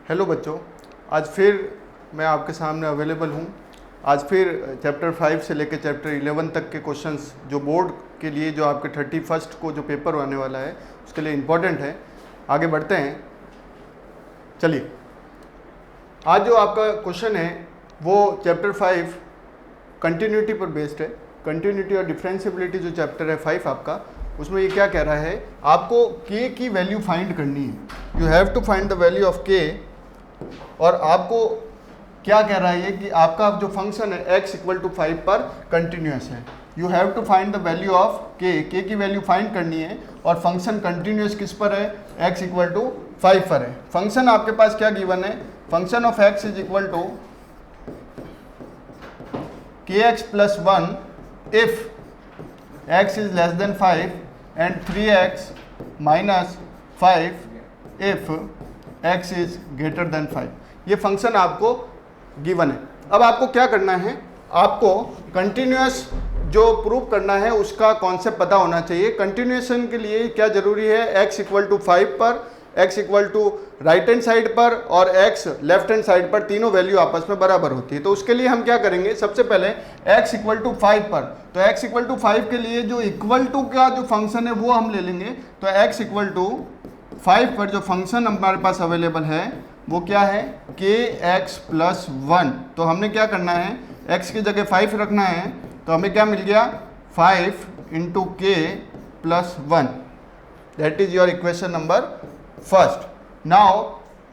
Hello बच्चों, आज फिर मैं आपके सामने अवेलेबल हूँ। आज फिर चैप्टर 5 से लेकर चैप्टर 11 तक के क्वेश्चंस जो बोर्ड के लिए जो आपके 31 को जो पेपर होने वाला है उसके लिए इम्पोर्टेंट है। आगे बढ़ते हैं। चलिए, आज जो आपका क्वेश्चन है वो चैप्टर 5 कंटिन्यूटी पर बेस्ड है। कंटिन्यूटी और डिफरेंशिएबिलिटी जो चैप्टर है 5 आपका, उसमें ये क्या कह रहा है, आपको k की वैल्यू फाइंड करनी है। You have to find the value of k। और आपको क्या कह रहा है ये कि आपका जो फंक्शन है x इक्वल टू 5 पर कंटिन्यूस है। You have to find the value of k की वैल्यू फाइंड करनी है और फंक्शन कंटिन्यूस किस पर है, x इक्वल टू 5 पर है। फंक्शन आपके पास क्या गिवन है, function of x is equal to kx plus 1 if x is less than 5 and 3x minus 5 if x is greater than 5। ये फंक्शन आपको गिवन है। अब आपको क्या करना है, आपको कंटिन्यूस जो प्रूव करना है उसका कॉन्सेप्ट पता होना चाहिए। कंटिन्यूएशन के लिए क्या जरूरी है, x इक्वल टू 5 पर, x equal to right hand side पर और x लेफ्ट हैंड साइड पर, तीनों वैल्यू आपस में बराबर होती है। तो उसके लिए हम क्या करेंगे, सबसे पहले x इक्वल टू 5 पर, तो x इक्वल टू 5 के लिए जो इक्वल टू का जो फंक्शन है वो हम ले लेंगे। तो x इक्वल टू 5 पर जो फंक्शन हमारे पास अवेलेबल है वो क्या है, kx प्लस 1। तो हमने क्या करना है, x की जगह 5 रखना है, तो हमें क्या मिल गया, 5 into k plus 1। That is your equation number first. Now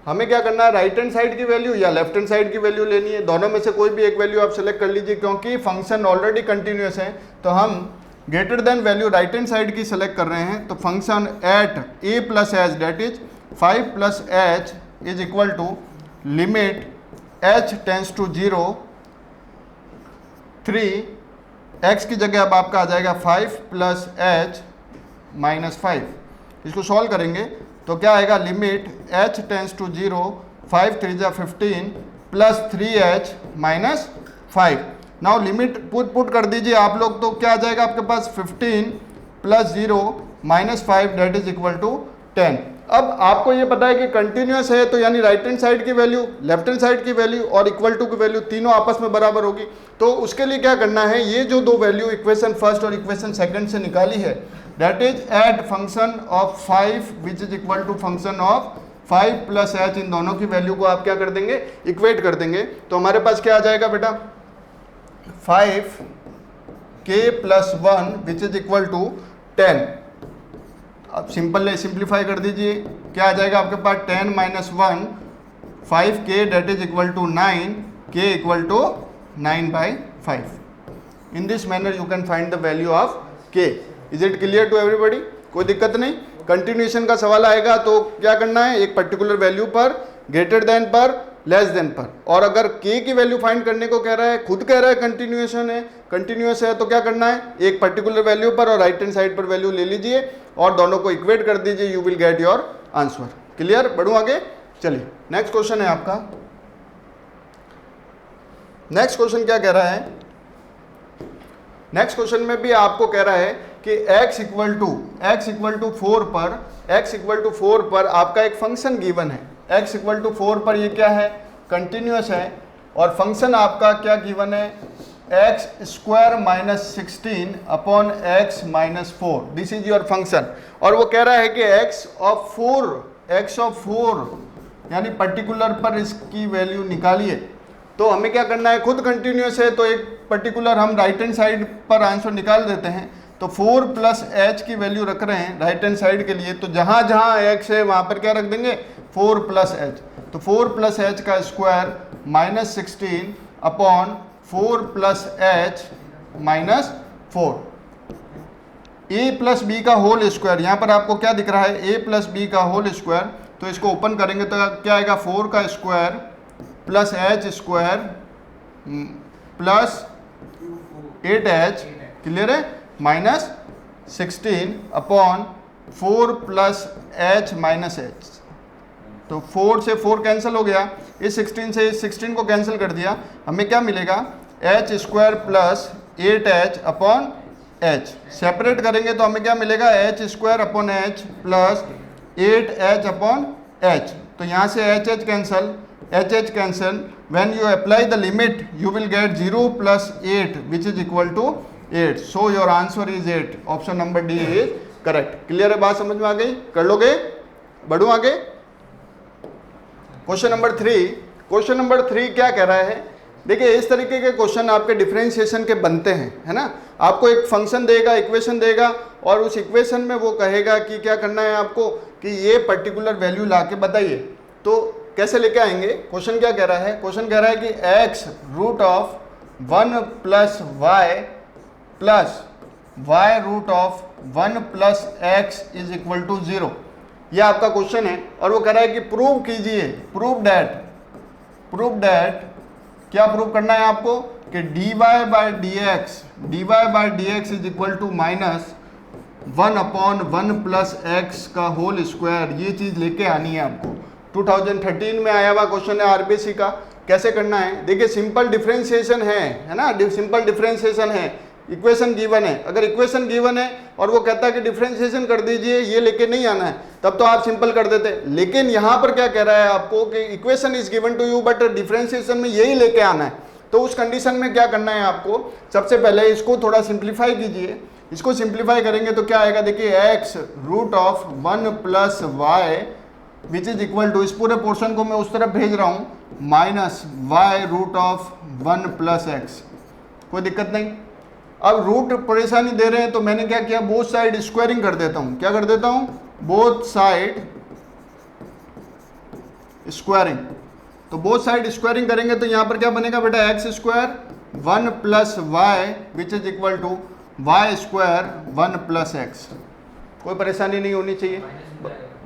हमें क्या करना है, राइट हैंड साइड की वैल्यू या लेफ्ट हैंड साइड की वैल्यू लेनी है। दोनों में से कोई भी एक वैल्यू आप सेलेक्ट कर लीजिए, क्योंकि फंक्शन ऑलरेडी कंटिन्यूस है तो हम greater than value right hand side की सेलेक्ट कर रहे हैं। तो function at a plus h that is 5 plus h is equal to limit h tends to 0 3 x की जगह अब आपका आ जाएगा 5 प्लस एच माइनस 5। इसको सॉल्व करेंगे तो क्या आएगा, लिमिट h टेंस टू 0 5 3 जा 15 plus 3h minus 5। Now limit put कर दीजिए आप लोग, तो क्या आ जाएगा आपके पास, 15 plus 0 minus 5 that is equal to 10। अब आपको ये पता है कि कंटिन्यूस है तो यानी राइट हैंड साइड की वैल्यू, लेफ्ट हैंड साइड की वैल्यू और इक्वल टू की वैल्यू तीनों आपस में बराबर होगी। तो उसके लिए क्या करना है, ये जो दो वैल्यू इक्वेशन फर्स्ट और इक्वेशन सेकंड से निकाली है, that is at function of 5 which is equal to function of 5 plus h. इन दोनों की वैल्यू को आप क्या कर देंगे, इक्वेट कर देंगे। तो हमारे पास क्या आ जाएगा बेटा, 5 k plus 1 which is equal to 10। अब सिंप्लीफाई कर दीजिए, क्या आ जाएगा आपके पास, 10 minus 1 5k that is equal to 9, k equal to 9/5। In this manner you can find the value of k। Is it clear to everybody, कोई दिक्कत नहीं। कंटिन्यूएशन का सवाल आएगा तो क्या करना है, एक पर्टिकुलर वैल्यू पर, ग्रेटर देन पर, लेस देन पर। और अगर k की वैल्यू फाइंड करने को कह रहा है, खुद कह रहा है कंटिन्यूस है तो क्या करना है, एक पर्टिकुलर वैल्यू पर और राइट हैंड साइड पर वैल्यू ले लीजिए और दोनों को इक्वेट कर दीजिए, you will get your answer. Clear, बढ़ूं आगे। चलिए नेक्स्ट क्वेश्चन है आपका। नेक्स्ट क्वेश्चन क्या कह रहा है, नेक्स्ट क्वेश्चन में भी आपको कह रहा है कि x इक्वल टू 4 पर आपका एक फंक्शन गिवन है। x इक्वल टू 4 पर ये क्या है, कंटिन्यूस है और फंक्शन आपका क्या गिवन है, x square minus 16 upon x minus 4। This is your function. और वो कह रहा है कि x ऑफ 4 यानी पर्टिकुलर पर इसकी वैल्यू निकालिए। तो हमें क्या करना है, खुद कंटिन्यूस है तो एक पर्टिकुलर हम राइट हैंड साइड पर आंसर निकाल देते हैं। तो 4 प्लस एच की वैल्यू रख रहे हैं राइट हैंड साइड के लिए, तो जहां जहां x है वहां पर क्या रख देंगे, 4 प्लस एच। तो 4 प्लस एच का square minus 16 upon 4 plus h minus 4। a plus B का होल स्क्वायर, यहाँ पर आपको क्या दिख रहा है, a प्लस बी का होल स्क्वायर। तो इसको ओपन करेंगे तो क्या आएगा, 4 का square plus h square plus 8h, clear है, minus 16 upon 4 plus h minus h. तो 4 से 4 कैंसिल हो गया, इस 16 से इस 16 को कैंसिल कर दिया, हमें क्या मिलेगा, h square plus 8h upon h. Separate करेंगे तो हमें क्या मिलेगा, h square upon h plus 8h upon h. तो यहाँ से h h cancel, when you apply the limit you will get 0 + 8 which is equal to 8, so your answer is 8, option number D is correct. Clear है, बात समझ में आ गई? कर लोगे? बढ़ू आगे। क्वेश्चन नंबर 3 क्या कह रहा है? देखिए इस तरीके के क्वेश्चन आपके डिफरेंशिएशन के बनते हैं, है ना। आपको एक फंक्शन देगा, इक्वेशन देगा, और उस इक्वेशन में वो कहेगा कि क्या करना है आपको, कि ये पर्टिकुलर वैल्यू ला के बताइए। तो कैसे लेके आएंगे? क्वेश्चन क्या कह रहा है? क्वेश्चन कह रहा है कि x √1 + y √1 + x is equal to 0। ये आपका क्वेश्चन है, और वो कह रहा है कि प्रूव कीजिए, प्रूव दैट क्या प्रूव करना है आपको, कि dy/dx is equal to -1/1 + x का होल स्क्वायर, ये चीज लेके आनी है आपको। 2013 में आया हुआ क्वेश्चन है आरबीसी का। कैसे करना है? देखिए सिंपल डिफरेंशिएशन है ना, सिंपल डिफरेंशिएशन है, इक्वेशन गिवन है। अगर इक्वेशन गिवन है और वो कहता है कि डिफरेंशिएशन कर दीजिए, ये लेके नहीं आना है, तब तो आप सिंपल कर देते। लेकिन यहाँ पर क्या कह रहा है आपको, कि equation is given to you but differentiation में यही लेके आना है। तो उस कंडीशन में क्या करना है आपको, सबसे पहले इसको थोड़ा सिंप्लीफाई कीजिए। इसको सिंप्लीफाई करेंगे तो क्या आएगा, देखिए x √1 + y which is equal to, इस पूरे पोर्शन को मैं उस तरफ भेज रहा हूँ, -y √1 + x। कोई दिक्कत नहीं। अब रूट परेशानी दे रहे हैं, तो मैंने क्या किया, बोथ साइड स्क्वायरिंग कर देता हूं। क्या कर देता हूं? Both side squaring. तो बोथ साइड स्क्वायरिंग करेंगे तो यहां पर क्या बनेगा बेटा, x² 1 + y which is equal to y² 1 + x। कोई परेशानी नहीं होनी चाहिए।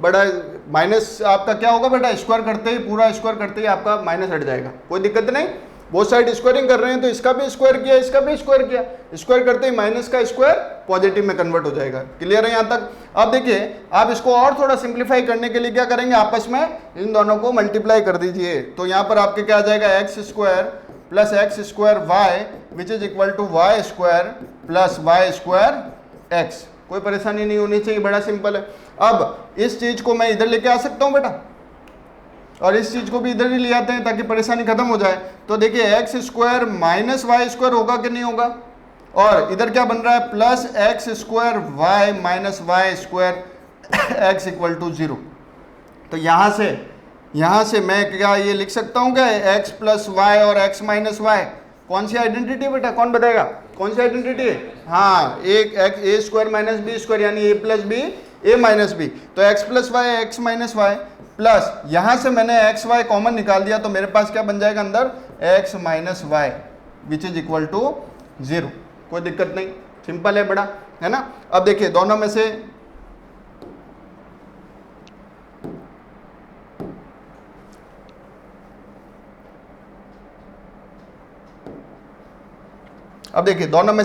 बड़ा माइनस आपका क्या होगा बेटा, स्क्वायर करते ही, पूरा स्क्वायर करते ही आपका माइनस हट जाएगा। कोई दिक्कत नहीं। बोथ साइड स्क्वायरिंग कर रहे हैं तो इसका भी स्क्वायर किया, इसका भी स्क्वायर किया, स्क्वायर करते ही माइनस का स्क्वायर पॉजिटिव में कन्वर्ट हो जाएगा। क्लियर है यहाँ तक? अब देखिए, आप इसको और थोड़ा सिंप्लीफाई करने के लिए क्या करेंगे, आपस में इन दोनों को मल्टीप्लाई कर दीजिए। तो यहाँ पर आपके क्या आ जाएगा, x² + x² y which is equal to y² + y² x। कोई परेशानी नहीं होनी चाहिए, बड़ा सिंपल है। अब इस चीज को मैं इधर लेके आ सकता हूँ बेटा, और इस चीज को भी इधर ही ले आते हैं ताकि परेशानी खत्म हो जाए। तो देखिए x² - y² होगा कि नहीं होगा, और इधर क्या बन रहा है, +x² y - y² x equal to 0। तो यहाँ से मैं क्या ये लिख सकता हूँ क्या, x + y और x - y। कौन सी आइडेंटिटी है बेटा, कौन बताएगा, कौन सी आइडेंटिटी है? हाँ, एक a² - b² यानी a + b a - b। तो x + y x - y plus यहाँ से मैंने एक्स वाई कॉमन निकाल दिया, तो मेरे पास क्या बन जाएगा अंदर, x - y which is equal to 0। कोई दिक्कत नहीं, सिंपल है बड़ा, है ना। अब देखिए दोनों में से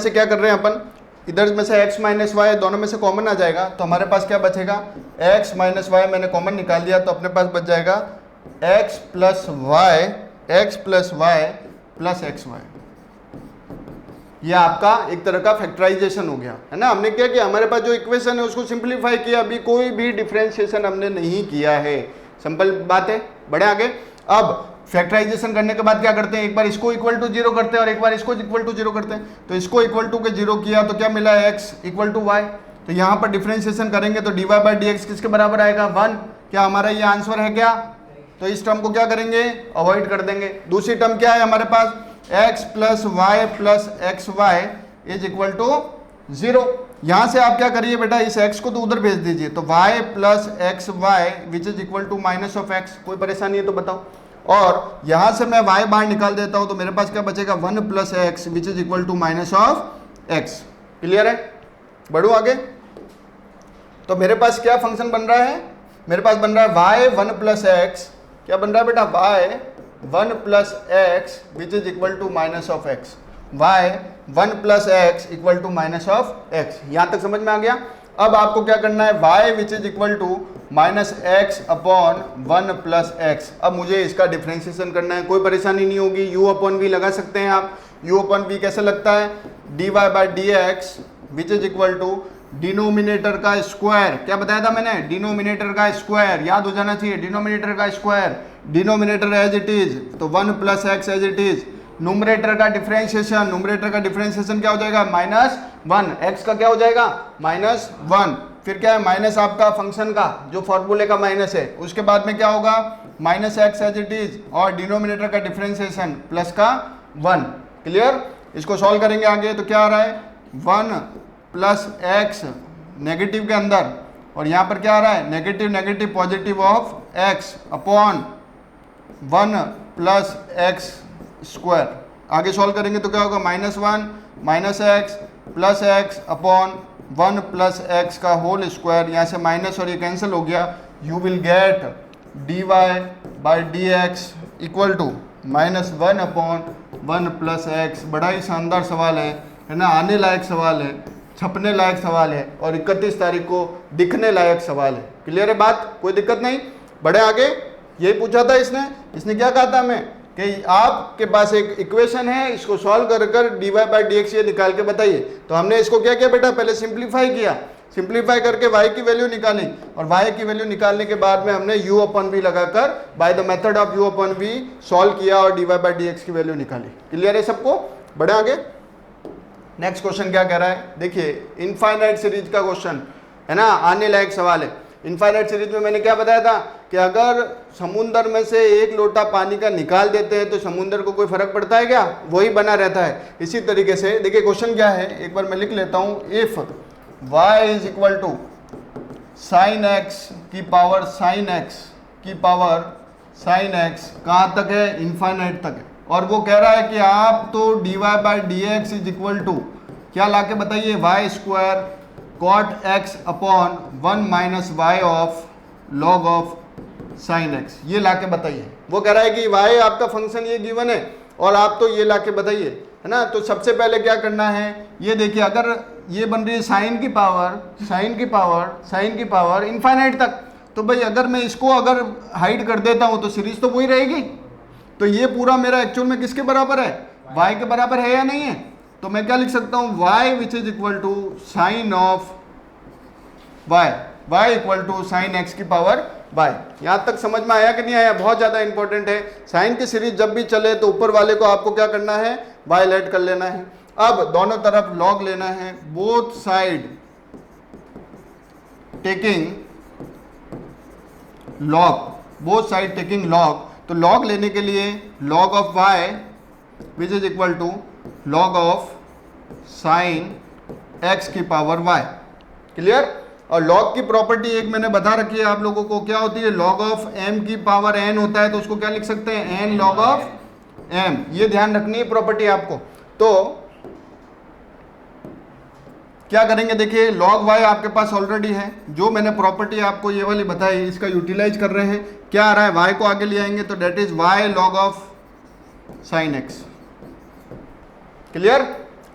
क्या कर रहे हैं अपन, इधर में से x - y दोनों में से कॉमन आ जाएगा, तो हमारे पास क्या बचेगा, x - y मैंने कॉमन निकाल दिया, तो अपने पास बच जाएगा x + y + xy। ये आपका एक तरह का फैक्टराइजेशन हो गया, है ना। हमने क्या किया, हमारे पास जो इक्वेशन है उसको सिंप्लीफाई किया, अभी कोई भी डिफरेंशिएशन हमने नहीं किया है। सिंपल बात है, बढ़े आगे। अब फैक्टराइजेशन करने के बाद क्या करते हैं, एक बार इसको इक्वल टू 0 करते हैं और एक बार इसको इक्वल टू 0 करते हैं। तो इसको इक्वल टू के 0 किया तो क्या मिला, x = y। तो यहाँ पर डिफरेंशिएशन करेंगे तो dy/dx किसके बराबर आएगा, 1। क्या हमारा ये आंसर है क्या? तो इस टर्म को क्या करेंगे, अवॉइड कर देंगे। दूसरी टर्म क्या है हमारे पास, x + y + xy is equal to 0। यहाँ से आप क्या करिए बेटा, इस x को तो उधर भेज दीजिए, तो y + xy which is equal to -x। कोई परेशानी है तो बताओ। और यहां से मैं y बाहर निकाल देता हूं, तो मेरे पास क्या बचेगा, 1 + x which is equal to -x। Clear है, बढ़ो आगे। तो मेरे पास क्या फंक्शन बन रहा है, मेरे पास बन रहा है y 1 + x। क्या बन रहा है बेटा, y 1 + x which is equal to -x। y 1 + x equal to -x। यहां तक समझ में आ गया। अब आपको क्या करना है, y which is equal to -x/1 + x। अब मुझे इसका डिफरेंशिएशन करना है, कोई परेशानी नहीं होगी, u/v लगा सकते हैं आप। u/v कैसे लगता है, dy/dx which is equal to denominator का स्क्वायर, क्या बताया था मैंने, डिनोमिनेटर का स्क्वायर, याद हो जाना चाहिए, डिनोमिनेटर का square, denominator as it is तो 1 plus x as it is, numerator का डिफरेंशिएशन, न्यूमरेटर का डिफरेंशिएशन क्या हो जाएगा -1, एक्स का क्या हो जाएगा -1, फिर क्या है माइनस आपका फंक्शन का जो फॉर्मूले का माइनस है, उसके बाद में क्या होगा -x एज इट इज और डिनोमिनेटर का डिफरेंशिएशन प्लस का 1। क्लियर, इसको सॉल्व करेंगे आगे तो क्या आ रहा है 1 प्लस एक्स नेगेटिव के अंदर और यहाँ पर क्या आ रहा है negative negative positive of x upon 1 plus x square. आगे सॉल्व करेंगे तो क्या होगा -1 minus x plus x upon 1 plus x का होल स्क्वायर, यहाँ से माइनस और ये कैंसिल हो गया, you will get dy by d x equal to -1 upon 1 plus x. बड़ा ही शानदार सवाल है ना, आने लायक सवाल है, छपने लायक सवाल है और 31 तारीख को दिखने लायक सवाल है। क्लियर है बात, कोई दिक्कत नहीं, बढ़े आगे। यही पूछा था इसने क्या कहा था हमें कि आपके पास एक इक्वेशन है, इसको सॉल्व कर कर dy बाई डी एक्स ये निकाल के बताइए। तो हमने इसको क्या किया बेटा, पहले सिंप्लीफाई किया, सिंप्लीफाई करके y की वैल्यू निकाली और y की वैल्यू निकालने के बाद में हमने u अपन v लगाकर by the method of u upon v solve किया और dy बाई डी एक्स की वैल्यू निकाली। क्लियर है सबको, बढ़े आगे। नेक्स्ट क्वेश्चन क्या कह रहा है, देखिए इनफाइनाइट सीरीज का क्वेश्चन है ना, आने लायक सवाल है। इनफाइनाइट सीरीज में मैंने क्या बताया था कि अगर समुंदर में से एक लोटा पानी का निकाल देते हैं तो समुंदर को कोई फर्क पड़ता है क्या, वही बना रहता है। इसी तरीके से देखिए क्वेश्चन क्या है, एक बार मैं लिख लेता हूं, if y is equal to sine x की पावर साइन एक्स की पावर साइन एक्स, कहाँ तक है इनफाइनाइट तक है, और वो कह रहा है कि आप तो dy by d x is equal to क्या ला के बताइए y square cot x upon 1 minus y of log of sine x, ये ला के बताइए। वो कह रहा है कि y आपका फंक्शन ये गिवन है और आप तो ये ला के बताइए, है ना। तो सबसे पहले क्या करना है, ये देखिए अगर ये बन रही है साइन की पावर इनफाइनाइट तक, तो भाई अगर मैं इसको अगर हाइड कर देता हूँ तो सीरीज तो वही रहेगी। तो ये पूरा मेरा एक्चुअल में किसके बराबर है, y के बराबर है या नहीं है। तो मैं क्या लिख सकता हूँ, y which is equal to sine of y equal to sine x की पावर y। यहाँ तक समझ में आया कि नहीं आया, बहुत ज़्यादा इंपॉर्टेंट है। साइन की सीरीज जब भी चले तो ऊपर वाले को आपको क्या करना है, y लेट कर लेना है। अब दोनों तरफ लॉग लेना है, बोथ साइड टेकिंग लॉग। तो लॉग लेने के लिए log of y which is equal to log of sine x की पावर y। क्लियर। और लॉग की प्रॉपर्टी एक मैंने बता रखी है आप लोगों को, क्या होती है, लॉग ऑफ m की पावर n होता है, तो उसको क्या लिख सकते हैं, n लॉग ऑफ m। ये ध्यान रखनी है प्रॉपर्टी आपको। तो क्या करेंगे, देखिए log y आपके पास ऑलरेडी है, जो मैंने प्रॉपर्टी आपको ये वाली बताई इसका यूटिलाइज कर रहे हैं। क्या आ रहा है, y को आगे ले आएंगे तो that is y log of sine x। Clear.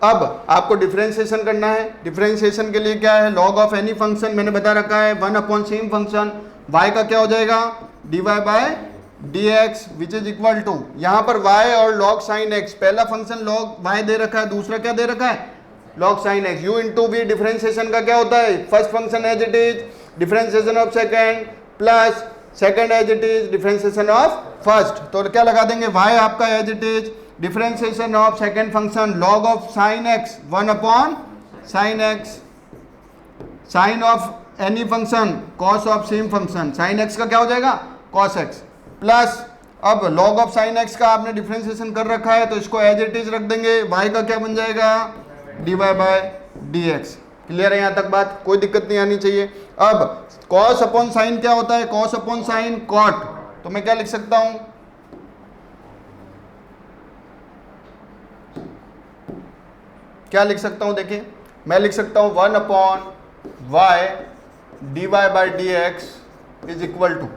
अब आपको डिफरेंशिएशन करना है, डिफरेंशिएशन के लिए क्या है, log ऑफ एनी फंक्शन मैंने बता रखा है 1 अपॉन सेम फंक्शन, y का क्या हो जाएगा dy by d x which is equal to, यहाँ पर y और log साइन x, पहला फंक्शन log y दे रखा है, दूसरा क्या दे रखा है log sine x। u into v differentiation का क्या होता है, first function as it is differentiation of second plus second as it is differentiation of first. तो क्या लगा देंगे, y आपका as it is differentiation of second function log of sine x 1 upon sine x, sine of any function cos of same function, sine x का क्या हो जाएगा cos x, plus अब log ऑफ साइन x का आपने differentiation कर रखा है तो इसको एज इट इज रख देंगे, y का क्या बन जाएगा dy by d x. Clear है यहाँ तक बात, कोई दिक्कत नहीं आनी चाहिए। अब cos अपॉन साइन क्या होता है, cos अपॉन साइन cot, तो मैं क्या लिख सकता हूँ, क्या लिख सकता हूँ, देखिए मैं लिख सकता हूँ 1 upon y dy by d x is equal to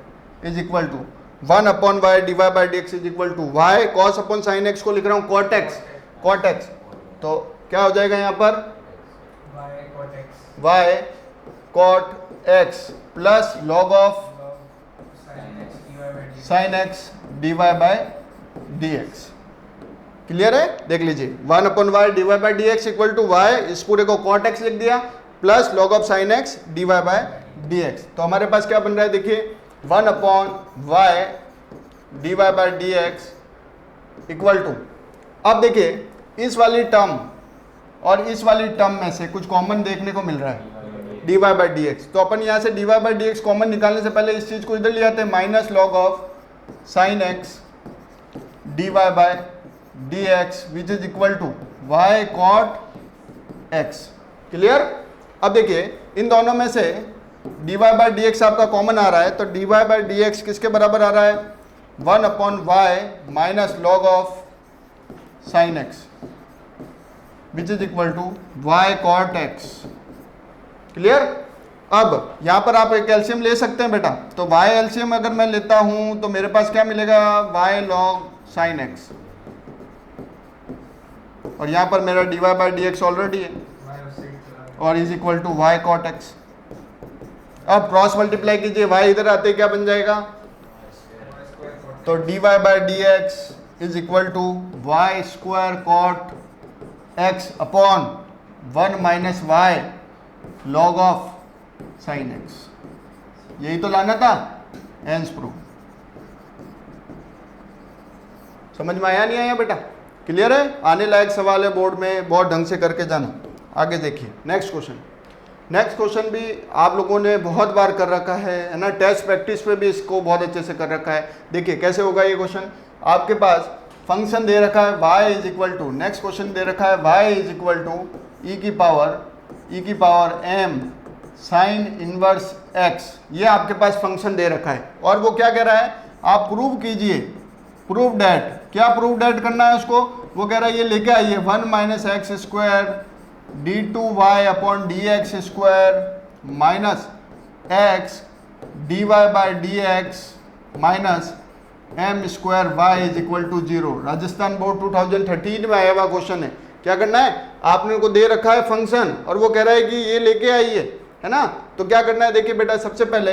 1 upon y dy by d x is equal to y cos upon sine x को लिख रहा हूँ cot x। तो क्या हो जाएगा यहाँ पर y cot x plus log of sine x dy by d x. Clear है, देख लीजिए 1 upon y dy by d x equal to y, इस पूरे को cot x लिख दिया, plus log of sine x dy by dx। तो हमारे पास क्या बन रहा है देखिए 1 upon y dy by dx equal to, अब देखिए इस वाली टर्म और इस वाली टर्म में से कुछ कॉमन देखने को मिल रहा है dy बाय dx। तो अपन यहाँ से dy बाय dx कॉमन निकालने से पहले इस चीज को इधर ले आते हैं, minus log of sine x dy by dx which is equal to y cot x। Clear. अब देखिए इन दोनों में से dy बाय dx आपका कॉमन आ रहा है, तो dy बाय dx किसके बराबर आ रहा है 1 upon y minus log of sine x which is equal to y cot x। Clear. अब यहां पर आप एक एलसीएम ले सकते हैं बेटा, तो y एलसीएम अगर मैं लेता हूं तो मेरे पास क्या मिलेगा y log साइन एक्स, और यहां पर मेरा dy बाय dx ऑलरेडी है और is equal to y cot x। अब क्रॉस मल्टीप्लाई कीजिए, y इधर आते क्या बन जाएगा, तो dy by dx is equal to y square cot x upon 1 minus y log of sine x. यही तो लाना था, एंस प्रूफ। समझ में आया नहीं आया बेटा, क्लियर है। आने लायक सवाल है बोर्ड में, बहुत ढंग से करके जाना। आगे देखिए नेक्स्ट क्वेश्चन। नेक्स्ट क्वेश्चन भी आप लोगों ने बहुत बार कर रखा है ना, टेस्ट प्रैक्टिस पे भी इसको बहुत अच्छे से कर रखा है। देखिए कैसे होगा ये क्वेश्चन, आपके पास फंक्शन दे रखा है y is equal to, next question दे रखा है y is equal to e की power m sine inverse x। ये आपके पास फंक्शन दे रखा है और वो क्या कह रहा है, आप प्रूव कीजिए, प्रूव डैट। क्या प्रूव डैट करना है उसको, वो कह रहा है ये लेके आइए 1 minus x square d two y upon d x square minus x d y by d x minus m square y is equal to 0। Rajasthan board 2013 में आया हुआ क्वेश्चन है। क्या करना है, आपने को दे रखा है फंक्शन और वो कह रहा है कि ये लेके आइए, है ना। तो क्या करना है, देखिए बेटा सबसे पहले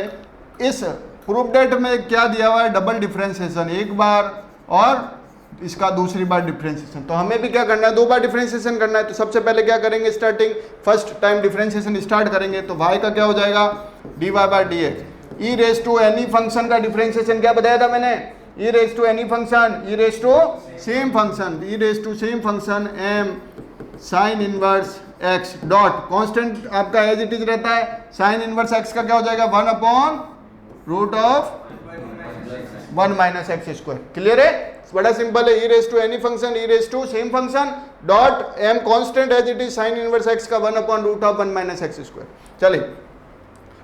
इस प्रूफ डेट में क्या दिया हुआ है, डबल डिफरेंशिएशन, एक बार और इसका दूसरी बार डिफरेंशिएशन। तो हमें भी क्या करना है, 2 बार डिफरेंशिएशन करना है। तो सबसे पहले क्या करेंगे, starting first time differentiation start करेंगे, तो y का क्या हो जाएगा dy by d x. E raise to any function का डिफरेंशिएशन क्या बताया था मैंने, e raise to any function, e raise to same function, e raise to same function m sine inverse x dot constant आपका as it is रहता है, sign inverse x का क्या हो जाएगा 1 upon root of 1 minus x square. Clear है, बड़ा simple है। E raise to any function, e raise to same function dot m constant as it is sine inverse x का 1 upon root of 1 minus x square. चलिए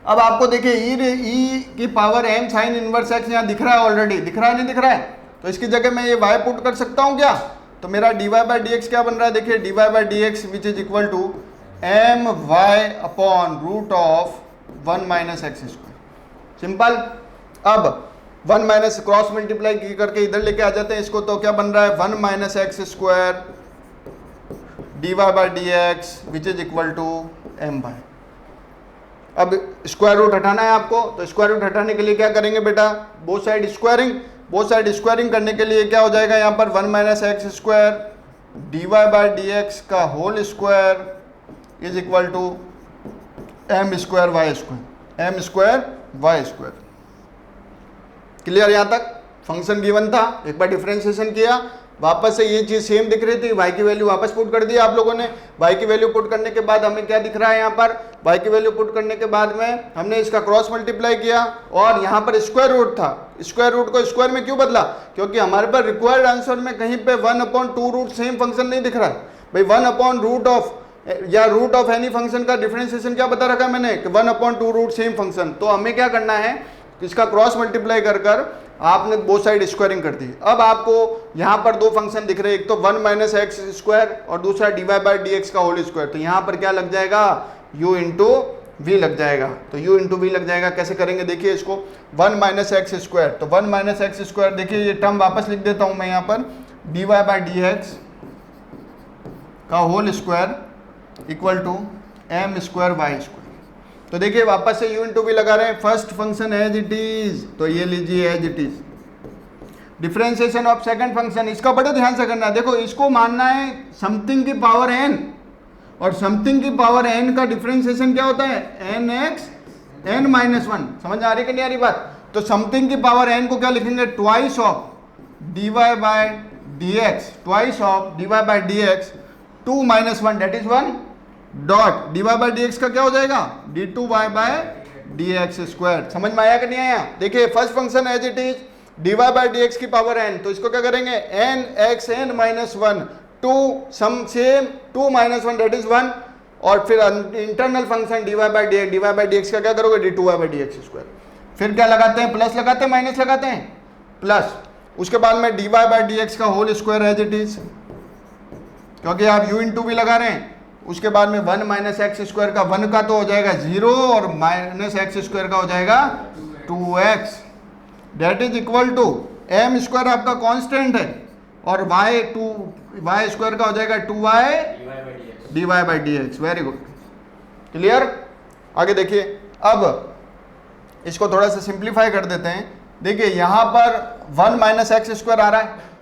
अब आपको देखिए e की power m sine inverse x यहाँ दिख रहा है, ऑलरेडी दिख रहा है, नहीं दिख रहा है, तो इसकी जगह मैं ये y पुट कर सकता हूँ क्या, तो मेरा dy बाई डी एक्स क्या बन रहा है, देखिए dy by d x which is equal to m y upon root of 1 minus x square. Simple. अब 1 माइनस क्रॉस मल्टीप्लाई करके इधर लेके आ जाते हैं इसको, तो क्या बन रहा है 1 minus x square d y by d x which is equal to m y. अब स्क्वायर रूट हटाना है आपको, तो स्क्वायर रूट हटाने के लिए क्या करेंगे बेटा, both side squaring, both side squaring करने के लिए क्या हो जाएगा यहाँ पर 1 minus x square d y by d x का whole square is equal to m square y square, m square y square. Clear, यहाँ तक फंक्शन गिवन था, एक बार डिफरेंशिएशन किया, वापस से ये चीज सेम दिख रही थी, y की वैल्यू वापस पुट कर दी आप लोगों ने। y की वैल्यू पुट करने के बाद हमें क्या दिख रहा है यहाँ पर, y की वैल्यू पुट करने के बाद में हमने इसका क्रॉस मल्टीप्लाई किया और यहाँ पर स्क्वायर रूट था, स्क्वायर रूट को स्क्वायर में क्यों बदला, क्योंकि हमारे पास रिक्वायर्ड आंसर में कहीं पे 1/2 रूट सेम फंक्शन नहीं दिख रहा है भाई। 1 रूट ऑफ या रूट ऑफ एनी फंक्शन का डिफरेंशिएशन क्या बता रखा है मैंने, 1/2 रूट सेम फंक्शन। तो हमें क्या करना है, इसका क्रॉस मल्टीप्लाई कर आपने बोथ साइड स्क्वायरिंग कर दी। अब आपको यहाँ पर 2 फंक्शन दिख रहे हैं, एक तो 1 माइनस एक्स स्क्वायर और दूसरा d y by d x का होल स्क्वायर। तो यहाँ पर क्या लग जाएगा, u इंटू वी लग जाएगा। तो u इंटू वी लग जाएगा, कैसे करेंगे देखिए इसको, 1 माइनस एक्स स्क्वायर, तो 1 माइनस एक्स स्क्वायर, देखिए ये टर्म वापस लिख देता हूँ मैं यहाँ पर, d y by d x का whole square equal to m square y square. तो देखिए वापस से u इंटू वी लगा रहे हैं, first function as it is, तो ये लीजिए as it is. Differentiation of second function, इसका बड़े ध्यान से करना है। देखो इसको मानना है समथिंग की पावर n और समथिंग की पावर n का डिफरेंशिएशन क्या होता है, nx n माइनस 1। समझ आ रही कि नहीं आ रही बात? तो समथिंग की पावर n को क्या लिखेंगे, twice of dy by dx, twice of dy by dx 2 minus 1 that is 1 dot dy by dx का क्या हो जाएगा, d2y बाय dx स्क्वायर। समझ में आया कि नहीं आया? देखिए first function as it is dy by dx की पावर n, तो इसको क्या करेंगे n x n minus 1 to some same 2 minus 1 that is 1, और फिर internal function dy by dx का क्या करोगे, d2y बाय dx स्क्वायर। फिर क्या लगाते हैं, प्लस लगाते हैं माइनस लगाते हैं, प्लस। उसके बाद में dy बाय dx का whole square as it is, क्योंकि आप u इंटू भी लगा रहे हैं। उसके बाद में 1 माइनस एक्स स्क्वायर का 1 का तो हो जाएगा 0 और माइनस एक्स स्क्वायर का हो जाएगा 2x, that is equal to m square आपका कांस्टेंट है और y स्क्वायर का हो जाएगा 2y dy by dx। Very good, clear. आगे देखिए, अब इसको थोड़ा सा सिंप्लीफाई कर देते हैं। देखिए यहाँ पर 1 माइनस एक्स स्क्वायर आ रहा है,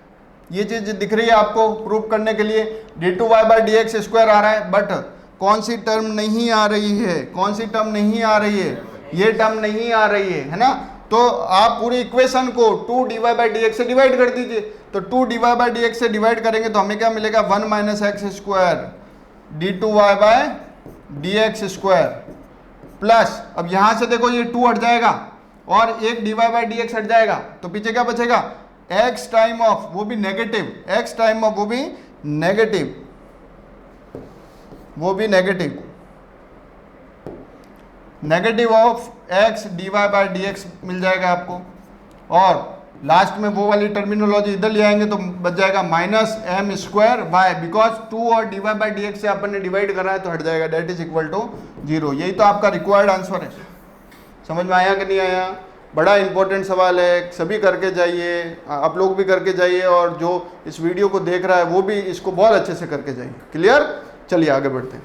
ये चीज दिख रही है आपको प्रूव करने के लिए, d2y बाई dx स्क्वायर आ रहा है, बट कौन सी टर्म नहीं आ रही है, कौन सी टर्म नहीं आ रही है, ये टर्म नहीं आ रही है ना। तो आप पूरी इक्वेशन को 2 dy बाई dx से डिवाइड कर दीजिए। तो 2 dy बाई dx से डिवाइड करेंगे तो हमें क्या मिलेगा, 1 minus x square d2y by dx square plus, अब यहां से देखो ये 2 हट जाएगा और एक dy बाई dx हट जाएगा, तो पीछे क्या बचेगा, x टाइम ऑफ वो भी नेगेटिव, x टाइम ऑफ वो भी negative, negative of x dy by dx मिल जाएगा आपको। और लास्ट में वो वाली टर्मिनोलॉजी इधर ले आएंगे तो बच जाएगा minus m square y, because 2 और dy बाई dx से अपन ने डिवाइड करा है तो हट जाएगा, दैट इज इक्वल टू 0। यही तो आपका रिक्वायर्ड आंसर है। समझ में आया कि नहीं आया? बड़ा इंपॉर्टेंट सवाल है, सभी करके जाइए, आप लोग भी करके जाइए और जो इस वीडियो को देख रहा है वो भी इसको बहुत अच्छे से करके जाइए। क्लियर? चलिए आगे बढ़ते हैं।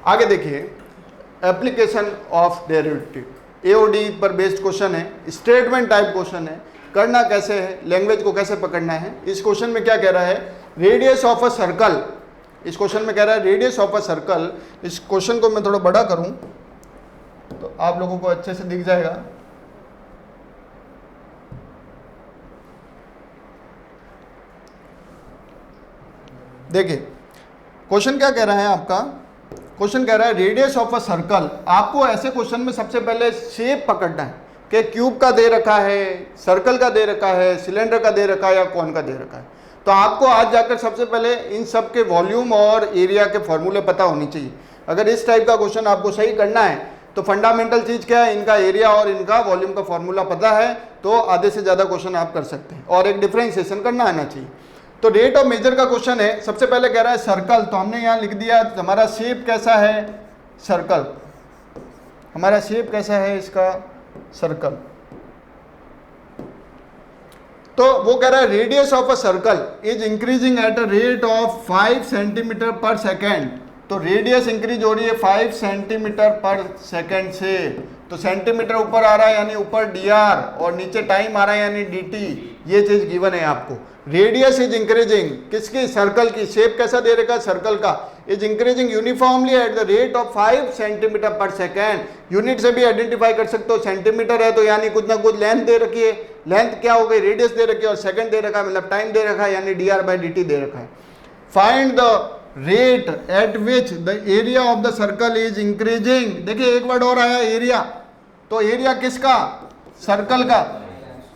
आगे देखिए, एप्लीकेशन ऑफ डेरिवेटिव, एओडी पर बेस्ड क्वेश्चन है, स्टेटमेंट टाइप क्वेश्चन है। करना कैसे है, लैंग्वेज को कैसे पकड़ना है। इस क्वेश्चन में क्या कह रहा है, रेडियस ऑफ अ सर्कल, इस क्वेश्चन में कह रहा है रेडियस ऑफ अ सर्कल। इस क्वेश्चन को मैं थोड़ा बड़ा करूं तो आप लोगों को अच्छे से दिख जाएगा। देखिए क्वेश्चन क्या कह रहा है आपका, क्वेश्चन कह रहा है रेडियस ऑफ अ सर्कल। आपको ऐसे क्वेश्चन में सबसे पहले शेप पकड़ना है कि क्यूब का दे रखा है, सर्कल का दे रखा है, सिलेंडर का दे रखा है या कौन का दे रखा है। तो आपको आज जाकर सबसे पहले इन सब के वॉल्यूम और एरिया के फॉर्मूले पता होनी चाहिए। अगर इस टाइप का क्वेश्चन आपको सही करना है तो फंडामेंटल चीज क्या है, इनका एरिया और इनका वॉल्यूम का फॉर्मूला पता है तो आधे से ज्यादा क्वेश्चन आप कर सकते हैं, और एक डिफरेंशिएशन करना आना चाहिए। तो रेट ऑफ मेजर का क्वेश्चन है। सबसे पहले कह रहा है सर्कल, तो हमने यहाँ लिख दिया हमारा शेप कैसा है, सर्कल, हमारा शेप कैसा है इसका, सर्कल। तो वो कह रहा है radius of a circle is increasing at a rate of 5 centimetre पर सेकेंड। तो रेडियस इंक्रीज हो रही है 5 सेंटीमीटर पर सेकेंड से। तो सेंटीमीटर ऊपर आ रहा है यानी ऊपर dr और नीचे टाइम आ रहा है यानी dt, ये चीज गिवन है आपको। रेडियस इज इंक्रीजिंग, किसकी, सर्कल की। शेप कैसा दे रखा है, सर्कल का। Is increasing uniformly at the rate of 5 centimetre पर सेकेंड। यूनिट से भी आइडेंटिफाई कर सकते हो, सेंटीमीटर है तो यानी कुछ ना कुछ लेंथ दे रखी है, लेंथ क्या हो गई, रेडियस दे रखी है, और सेकेंड दे रखा है मतलब टाइम दे रखा है यानी dr बाई dt दे रखा है। Find the rate at which the area of the circle is increasing. देखिए एक वर्ड और आया, एरिया। तो एरिया किसका, सर्कल का,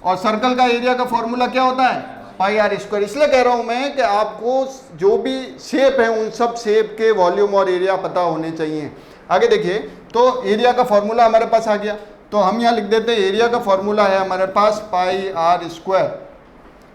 और सर्कल का एरिया का फॉर्मूला क्या होता है, पाई आर स्क्वायर। इसलिए कह रहा हूं मैं कि आपको जो भी शेप है उन सब शेप के वॉल्यूम और एरिया पता होने चाहिए। आगे देखिए, तो एरिया का फॉर्मूला हमारे पास आ गया, तो हम यहाँ लिख देते हैं एरिया का फॉर्मूला है हमारे पास पाई आर स्क्वायर।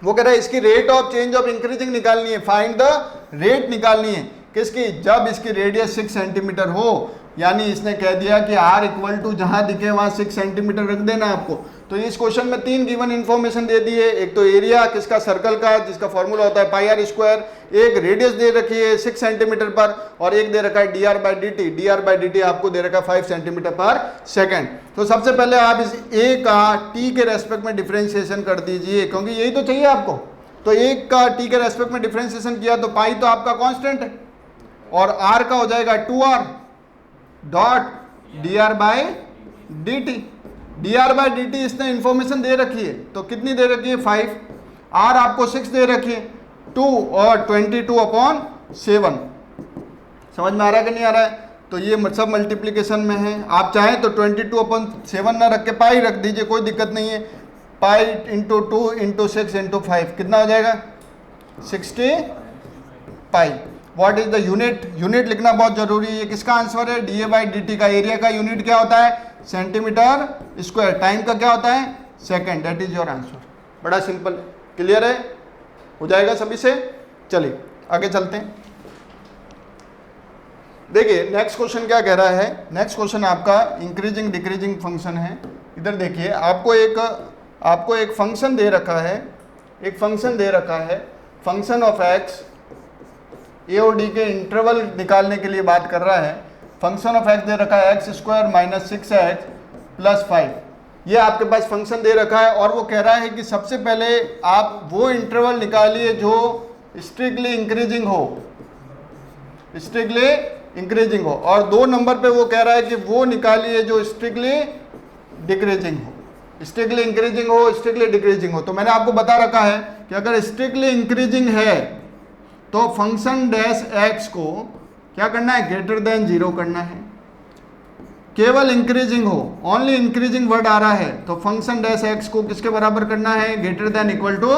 वो कह रहा है इसकी rate of change of increasing निकालनी है, फाइंड द रेट निकालनी है किसकी, जब इसकी रेडियस 6 सेंटीमीटर हो। यानी इसने कह दिया कि r इक्वल टू जहां दिखे वहां 6 सेंटीमीटर रख देना आपको। तो इस क्वेश्चन में 3 गिवन इन्फॉर्मेशन दे दी है। एक तो एरिया किसका, सर्कल का, जिसका फॉर्मूला होता है पाई आर स्क्वायर, एक रेडियस दे रखी है 6 सेंटीमीटर पर, और एक दे रखा है dr by dt। dr by dt आपको दे रखा है 5 सेंटीमीटर पर सेकेंड। तो सबसे पहले आप इस a का t के रेस्पेक्ट में डिफरेंशिएशन कर दीजिए, क्योंकि यही तो चाहिए आपको। तो 1 का t के रेस्पेक्ट में डिफरेंशिएशन किया तो पाई तो आपका कांस्टेंट है, और r का हो जाएगा 2r dot dr by dt। dr by dt इसने इंफॉर्मेशन दे रखी है, तो कितनी दे रखी है 5, r आपको 6 दे रखी है 2 और 22/7। समझ में आ रहा है कि नहीं आ रहा है? तो ये सब मल्टीप्लिकेशन में है। आप चाहें तो 22/7 ना रख के पाई रख दीजिए, कोई दिक्कत नहीं है। पाई इंटू 2 इंटू 6 इंटू 5 कितना हो जाएगा 60 pi. What is the unit? Unit लिखना बहुत जरूरी है। ये किसका आंसर है? D A by d t का। एरिया का यूनिट क्या होता है? Centimetre square. टाइम का क्या होता है? Second. That is your answer. बड़ा सिंपल है। क्लियर है? हो जाएगा सभी से? चलिए आगे चलते हैं। देखिए नेक्स्ट क्वेश्चन क्या कह रहा है। नेक्स्ट क्वेश्चन आपका इंक्रीजिंग डिक्रीजिंग फंक्शन है। इधर देखिए आपको एक फंक्शन दे रखा है, एक फंक्शन दे रखा है, फंक्शन ऑफ एक्स। ए और डी के इंटरवल निकालने के लिए बात कर रहा है। फंक्शन ऑफ एक्स दे रखा है x square minus 6x plus 5। ये आपके पास फंक्शन दे रखा है और वो कह रहा है कि सबसे पहले आप वो इंटरवल निकालिए जो स्ट्रिक्टली इंक्रीजिंग हो, स्ट्रिक्टली इंक्रीजिंग हो। और 2 नंबर पे वो कह रहा है कि वो निकालिए जो स्ट्रिक्टली डिक्रीजिंग हो, स्ट्रिक्टली इंक्रीजिंग हो, स्ट्रिक्टली डिक्रीजिंग हो। तो मैंने आपको बता रखा है कि अगर स्ट्रिक्टली इंक्रीजिंग है तो फंक्शन डैश एक्स को क्या करना है? ग्रेटर देन 0 करना है। केवल इंक्रीजिंग हो, ओनली इंक्रीजिंग वर्ड आ रहा है तो फंक्शन डैश एक्स को किसके बराबर करना है? ग्रेटर देन इक्वल टू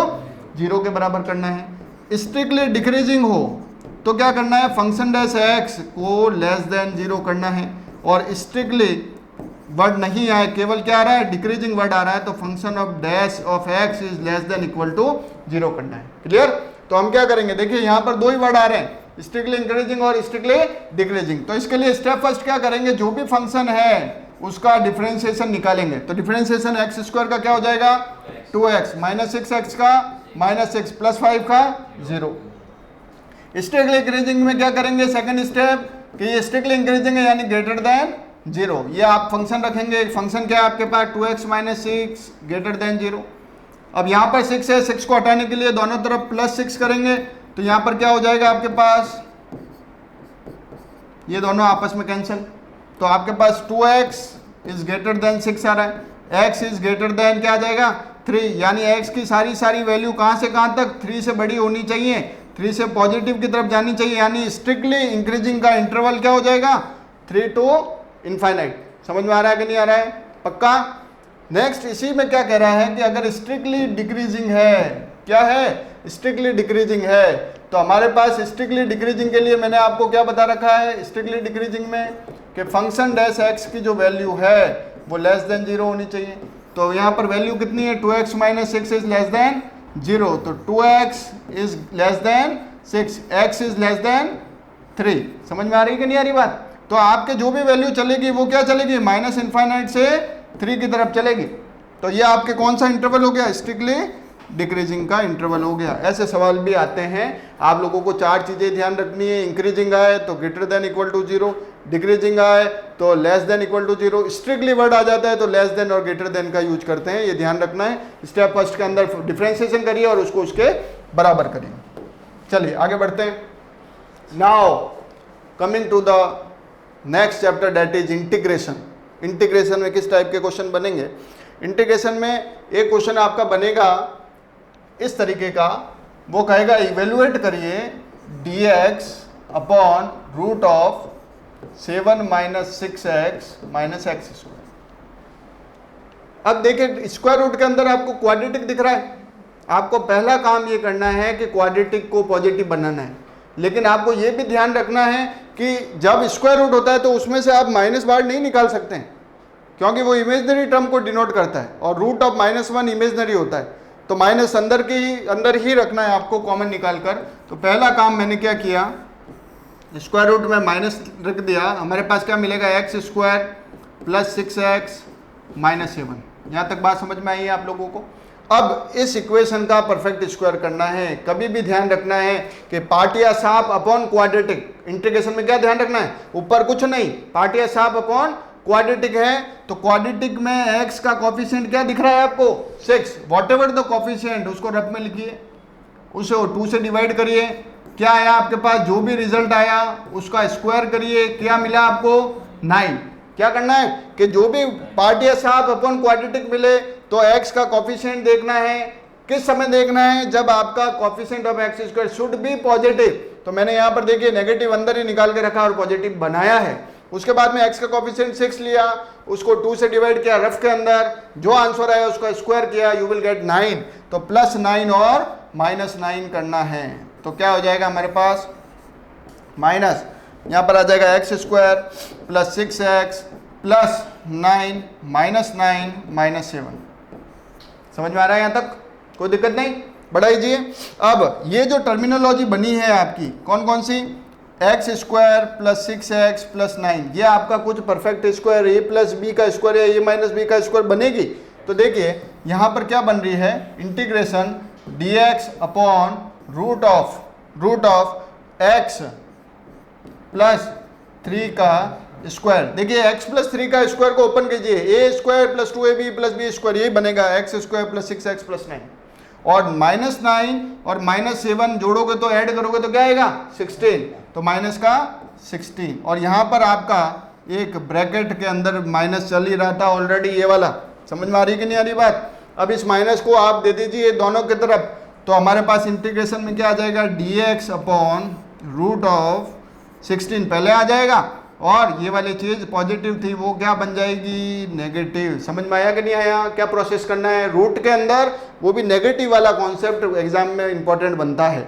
0 के बराबर करना है। स्ट्रिक्टली डिक्रीजिंग हो तो क्या करना है? फंक्शन डैश एक्स को लेस देन 0 करना है। और स्ट्रिक्टली वर्ड नहीं आए, केवल क्या आ रहा है? डिक्रीजिंग वर्ड आ रहा है, तो function of dash of x is less than equal to 0 करना है। क्लियर? तो हम क्या करेंगे? देखिए यहाँ पर 2 ही वर्ड आ रहे हैं, स्ट्रिक्टली इंक्रीजिंग और स्ट्रिक्टली डिक्रीजिंग। तो इसके लिए स्टेप फर्स्ट क्या करेंगे? जो भी फंक्शन है उसका डिफरेंशिएशन निकालेंगे। तो डिफरेंशिएशन एक्स स्क्वायर का क्या हो जाएगा? 2x माइनस 6x का माइनस 6 प्लस 5 का 0। स्ट्रिक्टली इंक्रीजिंग में क्या करेंगे? सेकंड स्टेप कि ये स्ट्रिक्टली इंक्रीजिंग है यानी ग्रेटर देन 0। ये आप फंक्शन रखेंगे। फंक्शन क्या है आपके पास? 2x minus 6 greater than 0। अब यहाँ पर 6 है, 6 को हटाने के लिए दोनों तरफ प्लस 6 करेंगे तो यहाँ पर क्या हो जाएगा आपके पास? ये दोनों आपस में कैंसिल, तो आपके पास 2x इज ग्रेटर देन 6 आ रहा है। x इज ग्रेटर देन क्या आ जाएगा? 3, यानी x की सारी वैल्यू कहाँ से कहाँ तक? 3 से बड़ी होनी चाहिए, 3 से पॉजिटिव की तरफ जानी चाहिए, यानी स्ट्रिक्टली इंक्रीजिंग का इंटरवल क्या हो जाएगा? 3 टू इनफाइनाइट। समझ में आ रहा है कि नहीं आ रहा है? पक्का? नेक्स्ट इसी में क्या कह रहा है कि अगर स्ट्रिक्टली डिक्रीजिंग है, क्या है? स्ट्रिक्टली डिक्रीजिंग है, तो हमारे पास स्ट्रिक्टली डिक्रीजिंग के लिए मैंने आपको क्या बता रखा है? स्ट्रिक्टली डिक्रीजिंग में कि फंक्शन डैश एक्स की जो वैल्यू है वो लेस देन 0 होनी चाहिए। तो यहाँ पर वैल्यू कितनी है? 2x minus 6 is less then 0, तो 2x is less then 6, x is less then 3। समझ में आ रही कि नहीं आ रही बात? तो आपके जो भी वैल्यू चलेगी वो क्या चलेगी? माइनस इनफाइनाइट से 3 की तरफ चलेगी। तो ये आपके कौन सा इंटरवल हो गया? स्ट्रिक्टली डिक्रीजिंग का इंटरवल हो गया। ऐसे सवाल भी आते हैं। आप लोगों को 4 चीज़ें ध्यान रखनी है। इंक्रीजिंग आए तो greater than equal to 0, decreasing आए तो less than equal to 0, strictly word आ जाता है तो लेस देन और ग्रेटर देन का यूज करते हैं। ये ध्यान रखना है। स्टेप फर्स्ट के अंदर डिफरेंशिएशन करिए और उसको उसके बराबर करिए। चलिए आगे बढ़ते हैं। Now coming to the next chapter that is integration. Integration में किस टाइप के क्वेश्चन बनेंगे? इंटीग्रेशन में एक क्वेश्चन आपका बनेगा इस तरीके का, वो कहेगा इवेल्युएट करिए dx upon root of 7 minus 6x minus x square. अब देखिए स्क्वायर रूट के अंदर आपको क्वाड्रेटिक दिख रहा है। आपको पहला काम ये करना है कि क्वाड्रेटिक को पॉजिटिव बनाना है, लेकिन आपको ये भी ध्यान रखना है कि जब स्क्वायर रूट होता है तो उसमें से आप माइनस बाहर नहीं निकाल सकते हैं, क्योंकि वो इमेजनरी टर्म को डिनोट करता है और रूट ऑफ -1 इमेजनरी होता है। तो माइनस अंदर ही रखना है आपको कॉमन निकाल कर। तो पहला काम मैंने क्या किया, स्क्वायर रूट में माइनस रख दिया। हमारे पास क्या मिलेगा? X square plus 6x minus 7। यहाँ तक बात समझ में आई है आप लोगों को? अब इस इक्वेशन का परफेक्ट स्क्वायर करना है। कभी भी ध्यान रखना है कि पार्ट या साफ अपॉन क्वाड्रेटिक। इंटीग्रेशन में क्या ध्यान रखना है? ऊपर कुछ नहीं, पार्ट या साफ अपॉन क्वाड्रेटिक है। तो क्वाड्रेटिक में x का कोफिशिएंट क्या दिख रहा है आपको? 6। वॉट एवर द कोफिशिएंट उसको रफ में लिखिए, उसे 2 से डिवाइड करिए क्या आया आपके पास, जो भी रिजल्ट आया उसका स्क्वायर करिए, क्या मिला आपको 9। क्या करना है कि जो भी पार्ट या हाफ अपॉन क्वाड्रेटिक मिले तो x का कोफिशिएंट देखना है। किस समय देखना है, जब आपका coefficient of x square should be positive. तो मैंने यहाँ पर देखिए नेगेटिव अंदर ही निकाल के रखा और पॉजिटिव बनाया है। उसके बाद में x का कोफिशिएंट 6 लिया, उसको 2 से डिवाइड किया रफ के अंदर, जो आंसर आया उसका स्क्वायर किया, यू विल गेट 9। तो +9 और -9 करना है। तो क्या हो जाएगा हमारे पास, माइनस यहाँ पर आ जाएगा x square plus 6x plus 9 -9 -7। समझ में आ रहा है यहाँ तक, कोई दिक्कत नहीं, बढ़ा लीजिए। अब ये जो टर्मिनोलॉजी बनी है आपकी कौन कौन सी, x square plus 6x plus 9, ये आपका कुछ perfect square a plus B का स्क्वायर या a माइनस बी का स्क्वायर बनेगी। तो देखिए यहाँ पर क्या बन रही है, integration dx upon root of x plus 3 का स्क्वायर। देखिए x प्लस 3 का स्क्वायर को ओपन कीजिए, a square plus 2ab plus b square, यही बनेगा x square plus 6x plus 9। और -9 और -7 जोड़ोगे तो ऐड करोगे तो क्या आएगा 16, तो माइनस का 16। और यहाँ पर आपका एक ब्रैकेट के अंदर माइनस चल ही रहा था ऑलरेडी, ये वाला समझ में आ रही कि नहीं आ रही बात। अब इस माइनस को आप दे दीजिए दोनों की तरफ, तो हमारे पास इंटीग्रेशन में क्या आ जाएगा, dx अपॉन रूट ऑफ 16 पहले आ जाएगा, और ये वाली चीज़ पॉजिटिव थी वो क्या बन जाएगी नेगेटिव। समझ में आया कि नहीं आया, क्या प्रोसेस करना है रूट के अंदर, वो भी नेगेटिव वाला कॉन्सेप्ट एग्जाम में इंपॉर्टेंट बनता है।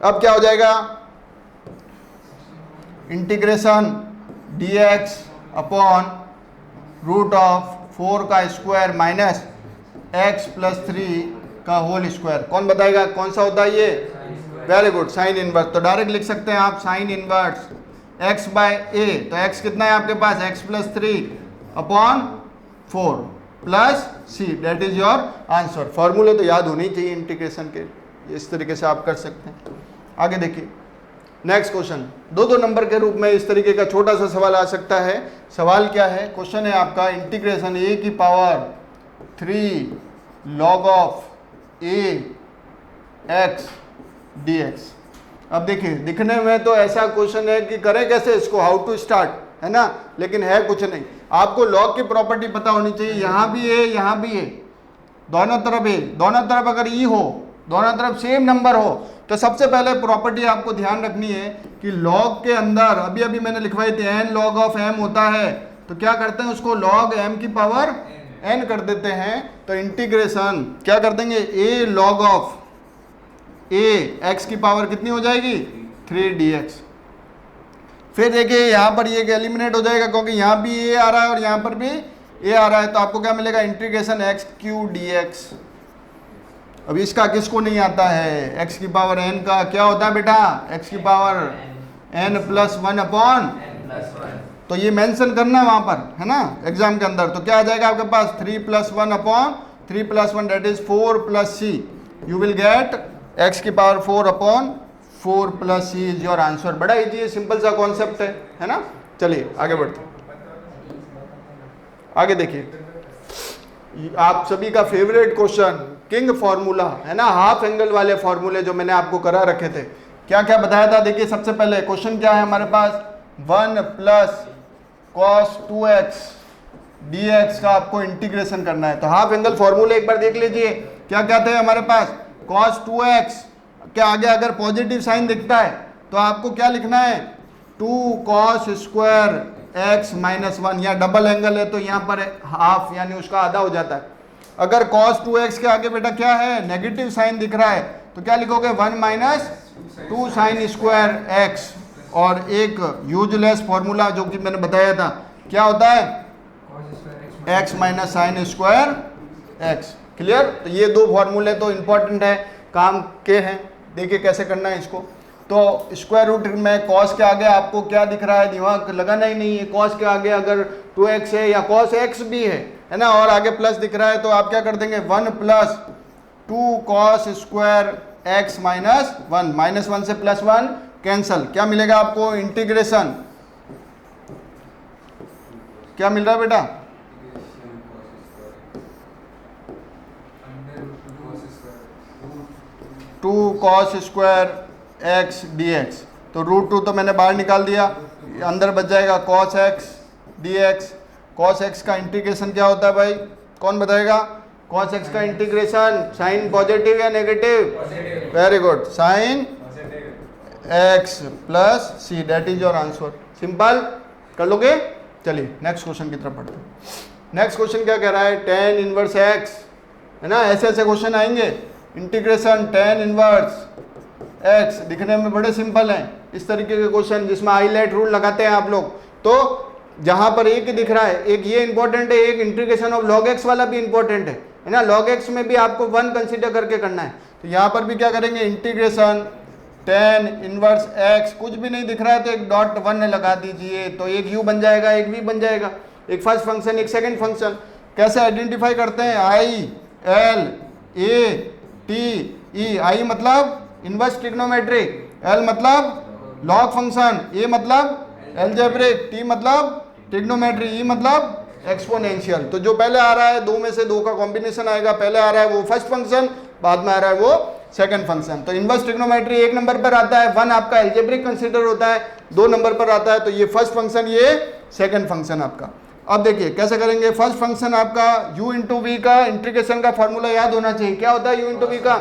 अब क्या हो जाएगा, integration dx upon root of 4 का स्क्वायर माइनस x प्लस 3 का होल स्क्वायर। कौन बताएगा कौन सा होता है ये, वेरी गुड, साइन इनवर्स। तो डायरेक्ट लिख सकते हैं आप sine inverse x by a। तो x कितना है आपके पास, x plus 3 upon 4 plus c, that is your answer. फॉर्मूले तो याद होनी चाहिए इंटीग्रेशन के, इस तरीके से आप कर सकते हैं। आगे देखिए नेक्स्ट क्वेश्चन, 2 नंबर के रूप में इस तरीके का छोटा सा सवाल आ सकता है। सवाल क्या है, क्वेश्चन है आपका इंटीग्रेशन a की power 3 log of a x dx। अब देखिए दिखने में तो ऐसा क्वेश्चन है कि करें कैसे इसको, हाउ टू स्टार्ट, है ना, लेकिन है कुछ नहीं। आपको लॉग की प्रॉपर्टी पता होनी चाहिए, यहाँ भी है यहाँ भी है, दोनों तरफ है, दोनों तरफ अगर ई हो, दोनों तरफ सेम नंबर हो, तो सबसे पहले प्रॉपर्टी आपको ध्यान रखनी है कि लॉग के अंदर अभी मैंने लिखवाई थी n log ऑफ m होता है, तो क्या करते हैं उसको log m की पावर n कर देते हैं। तो इंटीग्रेशन क्या कर देंगे, a log of a x की पावर कितनी हो जाएगी 3 dx। फिर देखिए यहाँ पर ये एलिमिनेट हो जाएगा क्योंकि यहाँ भी a आ रहा है और यहाँ पर भी a आ रहा है, तो आपको क्या मिलेगा, इंटीग्रेशन x क्यू dx। अब इसका किसको नहीं आता है, x की पावर n का क्या होता है बेटा, x की पावर n प्लस 1 अपॉन, तो ये मेंशन करना है वहाँ पर, है ना, एग्जाम के अंदर। तो क्या आ जाएगा आपके पास 3 plus 1 upon 3 plus 1 that is 4 plus c, you will get x की power 4 upon 4 plus c is your answer. बड़ा इजी है, सिंपल सा कॉन्सेप्ट है ना। चलिए आगे बढ़ते हैं। आगे देखिए आप सभी का फेवरेट क्वेश्चन, किंग फॉर्मूला, है ना, हाफ एंगल वाले फॉर्मूले जो मैंने आपको करा रखे थे। क्या क्या बताया था, देखिए सबसे पहले क्वेश्चन क्या है हमारे पास, 1 प्लस cos 2x dx का आपको इंटीग्रेशन करना है। तो हाफ एंगल फॉर्मूले एक बार देख लीजिए, क्या क्या थे हमारे पास, cos 2x के आगे अगर पॉजिटिव साइन दिखता है तो आपको क्या लिखना है, 2 cos स्क्वायर x माइनस 1, या डबल एंगल है तो यहाँ पर हाफ यानी उसका आधा हो जाता है। अगर cos 2x के आगे बेटा क्या है, नेगेटिव साइन दिख रहा है, तो क्या लिखोगे 1 माइनस 2 साइन स्क्वायर x। और एक यूजलेस फॉर्मूला जो कि मैंने बताया था, क्या होता है, x minus sine square x। Clear. तो ये 2 फॉर्मूले तो इंपॉर्टेंट है, काम के हैं। देखिए कैसे करना है इसको। तो स्क्वायर रूट में कॉस के आगे आपको क्या दिख रहा है, दिमाग लगाना ही नहीं है। कॉस के आगे अगर 2x है या कॉस x भी है ना, और आगे प्लस दिख रहा है तो आप क्या कर देंगे, 1 plus 2 cos square x minus 1, minus 1 से प्लस 1 कैंसल, क्या मिलेगा आपको, इंटीग्रेशन क्या मिल रहा है बेटा, two cos square x d x. तो √2 तो मैंने बाहर निकाल दिया, अंदर बच जाएगा cos x dx। cos x का इंटीग्रेशन क्या होता है भाई, कौन बताएगा? cos x का इंटीग्रेशन साइन पॉजिटिव या negative? Very good, sine x plus c, that is your answer. Simple, कर लोगे? चलिए नेक्स्ट क्वेश्चन की तरफ बढ़ते हैं। नेक्स्ट क्वेश्चन क्या कह रहा है? tan इनवर्स x, है ना, ऐसे ऐसे क्वेश्चन आएंगे। इंटीग्रेशन tan इनवर्स x, दिखने में बड़े सिंपल हैं इस तरीके के क्वेश्चन जिसमें हाईलाइट रूल लगाते हैं आप लोग। तो जहां पर एक ही दिख रहा है, एक ये इंपॉर्टेंट है, एक इंटीग्रेशन ऑफ log x वाला भी इंपॉर्टेंट है ना। log x में भी आपको 1 कंसीडर करके करना है। तो यहाँ पर भी क्या करेंगे? इंटीग्रेशन tan इनवर्स x, कुछ भी नहीं दिख रहा है तो एक डॉट 1 लगा दीजिए, तो एक u बन जाएगा, एक v बन जाएगा, एक फर्स्ट फंक्शन एक सेकंड फंक्शन। कैसे आइडेंटिफाई करते हैं? i l a t e, i मतलब इनवर्स ट्रिग्नोमेट्रिक, l मतलब लॉग फंक्शन, a मतलब एल्जेब्रिक, t मतलब ट्रिग्नोमेट्री, e मतलब एक्सपोनेंशियल। तो जो पहले आ रहा है दो में से दो का कॉम्बिनेशन आएगा, पहले आ रहा है वो फर्स्ट फंक्शन, बाद में आ रहा है वो सेकंड फंक्शन। तो इनवर्स ट्रिग्नोमेट्री 1 नंबर पर आता है, 1 आपका एल्जेब्रिक कंसीडर होता है, 2 नंबर पर आता है, तो ये फर्स्ट फंक्शन, ये सेकंड फंक्शन आपका। अब देखिए कैसे करेंगे। फर्स्ट फंक्शन आपका u इंटू वी का इंटीग्रेशन का फॉर्मूला याद होना चाहिए। क्या होता है u इंटू वी का?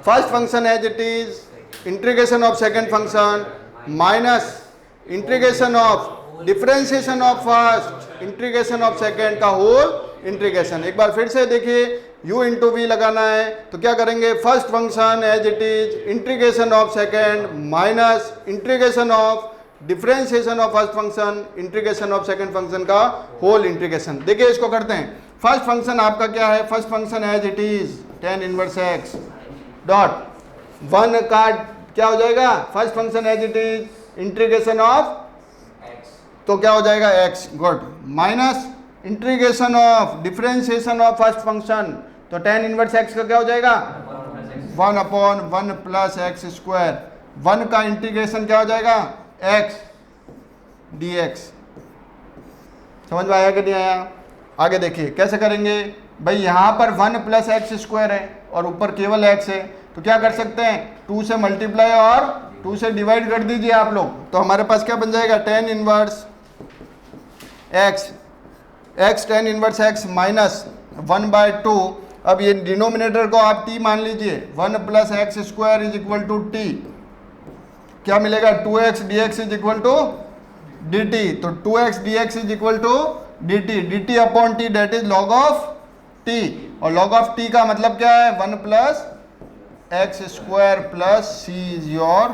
First function as it is, integration of second function minus integration of differentiation of first integration of second का होल इंटीग्रेशन। एक बार फिर से देखिए, u इंटू वी लगाना है तो क्या करेंगे? First function as it is, integration of second minus integration of differentiation of first function integration of second function का होल इंटीग्रेशन। देखिए इसको करते हैं। फर्स्ट फंक्शन आपका क्या है? First function as it is tan inverse x dot 1 का क्या हो जाएगा? First function as it is integration of, तो क्या हो जाएगा? x, good, minus integration of differentiation of first function, तो tan इनवर्स x का क्या हो जाएगा? 1/1 प्लस एक्स स्क्वायर। 1 का इंटीग्रेशन क्या हो जाएगा? x dx। समझ में आया कि नहीं आया? आगे देखिए कैसे करेंगे भाई। यहाँ पर 1 प्लस एक्स स्क्वायर है और ऊपर केवल x है, तो क्या कर सकते हैं? 2 से मल्टीप्लाई और 2 से डिवाइड कर दीजिए आप लोग, तो हमारे पास क्या बन जाएगा? tan inverse x tan inverse x minus 1/2। अब ये डिनोमिनेटर को आप t मान लीजिए, 1 plus x square is equal to t, क्या मिलेगा? 2x dx is equal to dt। तो 2x dx is equal to dt upon t, that is log of t, और log ऑफ t का मतलब क्या है? 1 plus x square plus c is your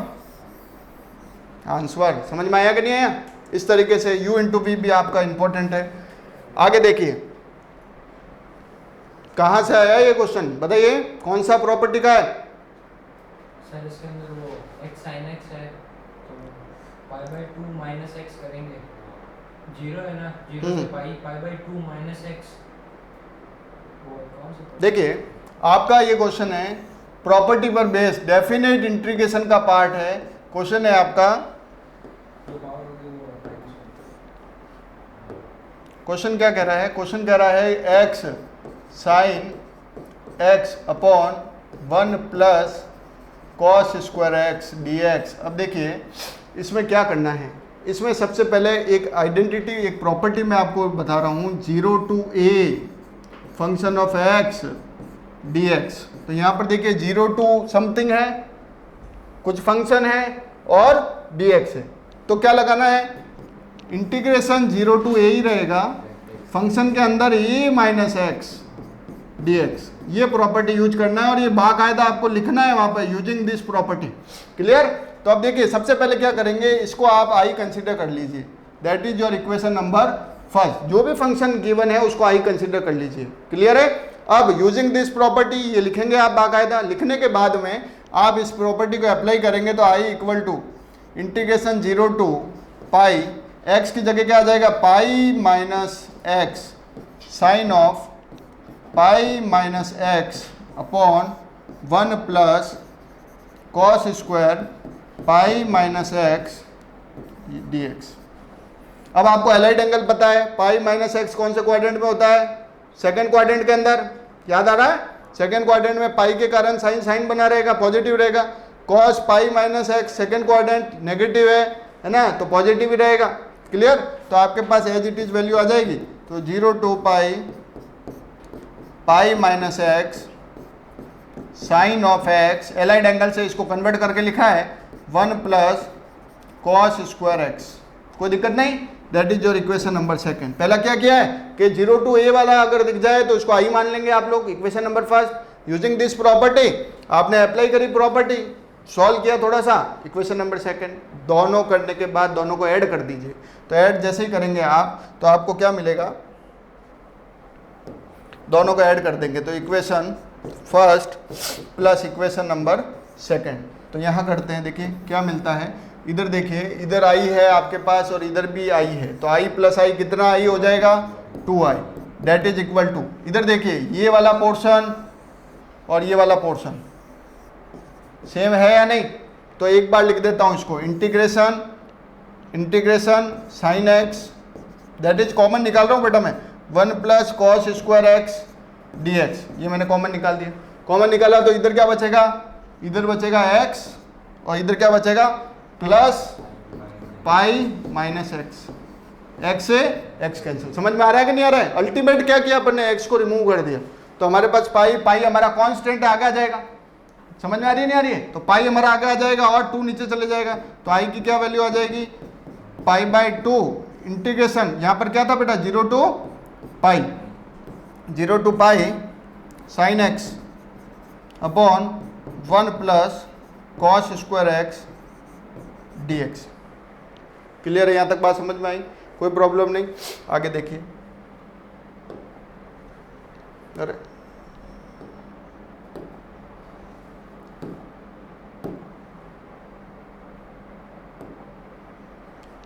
answer. समझ में आया कि नहीं आया? इस तरीके से u इंटू वी भी आपका इंपॉर्टेंट है। आगे देखिए कहां से आया ये क्वेश्चन, बताइए कौन सा प्रॉपर्टी का है? सर इसके अंदर वो x sin x है, तो π/2 माइनस x करेंगे, 0 है ना, 0 से π/2 माइनस x। देखिए आपका ये क्वेश्चन है प्रॉपर्टी पर बेस्ड, डेफिनेट इंटीग्रेशन का पार्ट है। क्वेश्चन है आपका, क्वेश्चन क्या कह रहा है? क्वेश्चन कह रहा है x sine x upon 1 plus cos square x dx। अब देखिए इसमें क्या करना है। इसमें सबसे पहले एक आइडेंटिटी, एक प्रॉपर्टी मैं आपको बता रहा हूँ, 0 to a function of x dx। तो यहाँ पर देखिए 0 to समथिंग है, कुछ फंक्शन है और dx है, तो क्या लगाना है? इंटीग्रेशन 0 to a ही रहेगा, फंक्शन के अंदर a माइनस एक्स dx, ये प्रॉपर्टी यूज करना है और ये बाकायदा आपको लिखना है वहां पर, यूजिंग दिस प्रॉपर्टी। क्लियर? तो अब देखिए सबसे पहले क्या करेंगे, इसको आप i कंसीडर कर लीजिए, that is your equation number first. जो भी फंक्शन गिवन है उसको i कंसीडर कर लीजिए। क्लियर है? अब यूजिंग दिस प्रॉपर्टी ये लिखेंगे आप बाकायदा। लिखने के बाद में आप इस प्रॉपर्टी को अप्लाई करेंगे तो i equal to integration 0 to pi, x की जगह क्या आ जाएगा? Pi minus x sine of pi minus x upon 1 plus cos square pi minus x dx। अब आपको एलाइड एंगल पता है, पाई माइनस एक्स कौन से क्वाड्रेंट में होता है? सेकंड क्वाड्रेंट के अंदर। याद आ रहा है? सेकंड क्वाड्रेंट में पाई के कारण साइन साइन बना रहेगा, पॉजिटिव रहेगा। Cos pi minus x second quadrant negative है ना, तो पॉजिटिव ही रहेगा। क्लियर? तो आपके पास एज इट इज वैल्यू आ जाएगी। तो 0 to pi minus x sine of x, allied angle से इसको कन्वर्ट करके लिखा है 1 प्लस कॉस स्क्वायर एक्स। कोई दिक्कत नहीं, that is your equation number second. पहला क्या किया है कि 0 to a वाला अगर दिख जाए तो इसको आई मान लेंगे आप लोग। Equation number first using this property, आपने अप्लाई करी प्रॉपर्टी, सॉल्व किया थोड़ा सा, इक्वेशन नंबर सेकंड। दोनों करने के बाद दोनों को ऐड कर दीजिए। तो ऐड जैसे ही करेंगे आप तो आपको क्या मिलेगा, दोनों को ऐड कर देंगे तो equation first plus equation number second. तो यहाँ करते हैं, देखिए क्या मिलता है। इधर देखिए, इधर आई है आपके पास और इधर भी आई है, तो आई प्लस आई कितना आई हो जाएगा 2i, date is equal to, इधर देखिए ये वाला पोर्शन और ये वाला पोर्शन सेम है या नहीं। तो एक बार लिख देता हूँ इसको, integration sine x, that is common निकाल रहा हूँ बेटा मैं, 1 plus cos square x dx, ये मैंने कॉमन निकाल दिया। कॉमन निकाला तो इधर क्या बचेगा, इधर बचेगा x और इधर क्या बचेगा plus pi minus x, x से x कैंसिल। समझ में आ रहा है कि नहीं आ रहा है? अल्टीमेट क्या किया अपन ने, x को रिमूव कर दिया तो हमारे पास पाई हमारा कांस्टेंट आगे आ जाएगा। समझ में आ रही है नहीं आ रही है? तो पाई हमारा आगे आ जाएगा और 2 नीचे चले जाएगा, तो आई की क्या वैल्यू आ जाएगी π/2 इंटीग्रेशन, यहाँ पर क्या था बेटा 0 to pi sine x upon 1 plus cos square x dx। Clear है? यहाँ तक बात समझ में आई? कोई प्रॉब्लम नहीं? आगे देखिए। अरे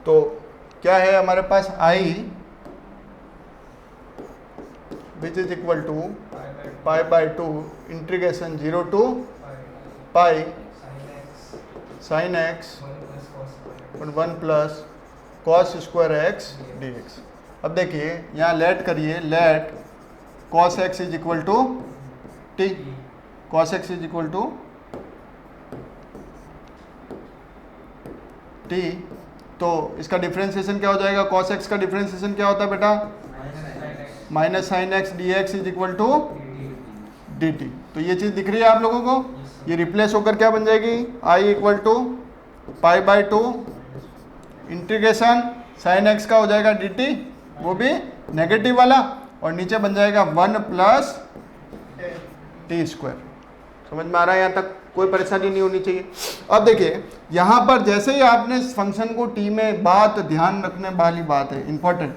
तो क्या है हमारे पास i which is equal to π/2 integration 0 to pi sine x 1 plus cos square x dx। अब देखिए यहाँ लेट करिए, let cos x is equal to T, cos x is equal to T. तो इसका डिफरेंशिएशन क्या हो जाएगा, कॉस एक्स का डिफरेंशिएशन क्या होता है बेटा minus sine x dx is equal to dt। तो ये चीज़ दिख रही है आप लोगों को, ये रिप्लेस होकर क्या बन जाएगी i equal to π/2 integration sine x का हो जाएगा dt, वो भी नेगेटिव वाला, और नीचे बन जाएगा 1 प्लस टी स्क्वायर। समझ में आ रहा है? यहाँ तक कोई परेशानी नहीं होनी चाहिए। अब देखिए यहाँ पर जैसे ही आपने इस फंक्शन को टी में, बात ध्यान रखने वाली बात है, इंपॉर्टेंट,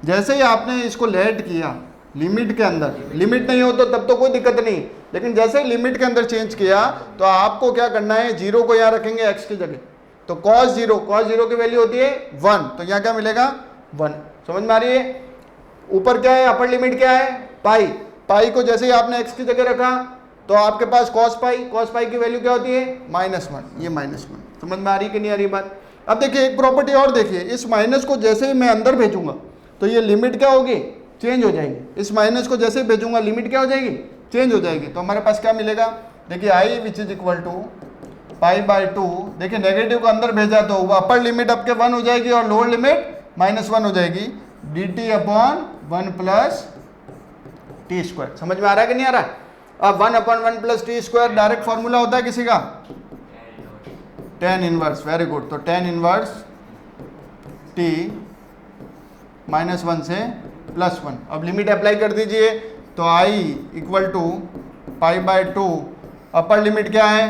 जैसे ही आपने इसको लेट किया लिमिट के अंदर, लिमिट नहीं हो तो तब तो कोई दिक्कत नहीं, लेकिन जैसे ही लिमिट के अंदर चेंज किया तो आपको क्या करना है, 0 को यहाँ रखेंगे x की जगह, तो cos 0 की वैल्यू होती है 1, तो यहाँ क्या मिलेगा 1। समझ में आ रही है? ऊपर क्या है, अपर लिमिट क्या है पाई को जैसे ही आपने x की जगह रखा तो आपके पास cos पाई की वैल्यू क्या होती है -1, ये -1। समझ में आ रही कि नहीं आ रही बात? अब देखिए एक प्रॉपर्टी और देखिए, इस माइनस को जैसे ही मैं अंदर भेजूंगा तो ये लिमिट क्या होगी, चेंज हो जाएगी। इस माइनस को जैसे ही भेजूंगा लिमिट क्या हो जाएगी, चेंज हो जाएगी। तो हमारे पास क्या मिलेगा, देखिए i which is equal to π/2, देखिए नेगेटिव को अंदर भेजा तो अपर लिमिट आपके 1 हो जाएगी और लोअर लिमिट -1 हो जाएगी, dt upon 1 plus T square. समझ में आ रहा है कि नहीं आ रहा है? अब 1 upon 1 plus T square direct formula होता है किसी का, tan इनवर्स। Very good. तो tan इनवर्स t -1 से +1। अब लिमिट अप्लाई कर दीजिए तो i equal to π/2, upper limit क्या है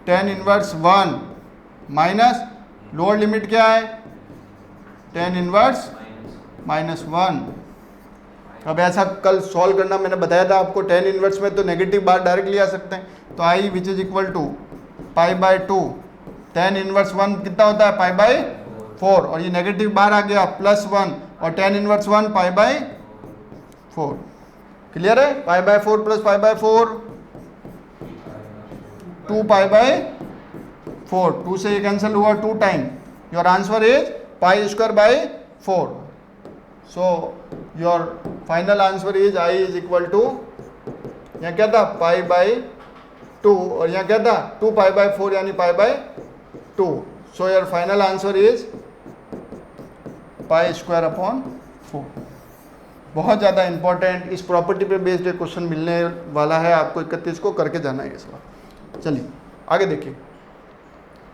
tan inverse 1 minus lower limit क्या है tan इनवर्स -1। अब ऐसा कल सॉल्व करना मैंने बताया था आपको, tan इनवर्स में तो नेगेटिव बार डायरेक्ट ले आ सकते हैं। तो i which is equal to π/2, tan inverse 1 कितना होता है π/4, और ये नेगेटिव बार आ गया +1, और tan इनवर्स 1 π/4। क्लियर है? π/4 प्लस π/4 2 π/4, 2 से ये कैंसिल हुआ 2 time, your answer is π²/4। So your final answer is i is equal to, यहाँ क्या था π/2 2 और यहाँ क्या था 2 पाई बाय 4 यानी pi by 2। So your final answer is pi square upon 4। बहुत ज़्यादा इंपॉर्टेंट, इस प्रॉपर्टी पे बेस्ड एक क्वेश्चन मिलने वाला है आपको, 31 को करके जाना है इस बार। चलिए आगे देखिए,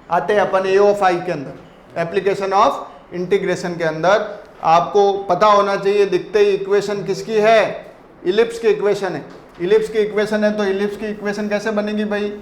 आते हैं अपन ए ऑफ आई के अंदर, एप्लीकेशन ऑफ इंटीग्रेशन के अंदर। आपको पता होना चाहिए दिखते ही इक्वेशन किसकी है, इलिप्स की इक्वेशन है। इलिप्स की इक्वेशन है तो इलिप्स की इक्वेशन कैसे बनेगी भाई,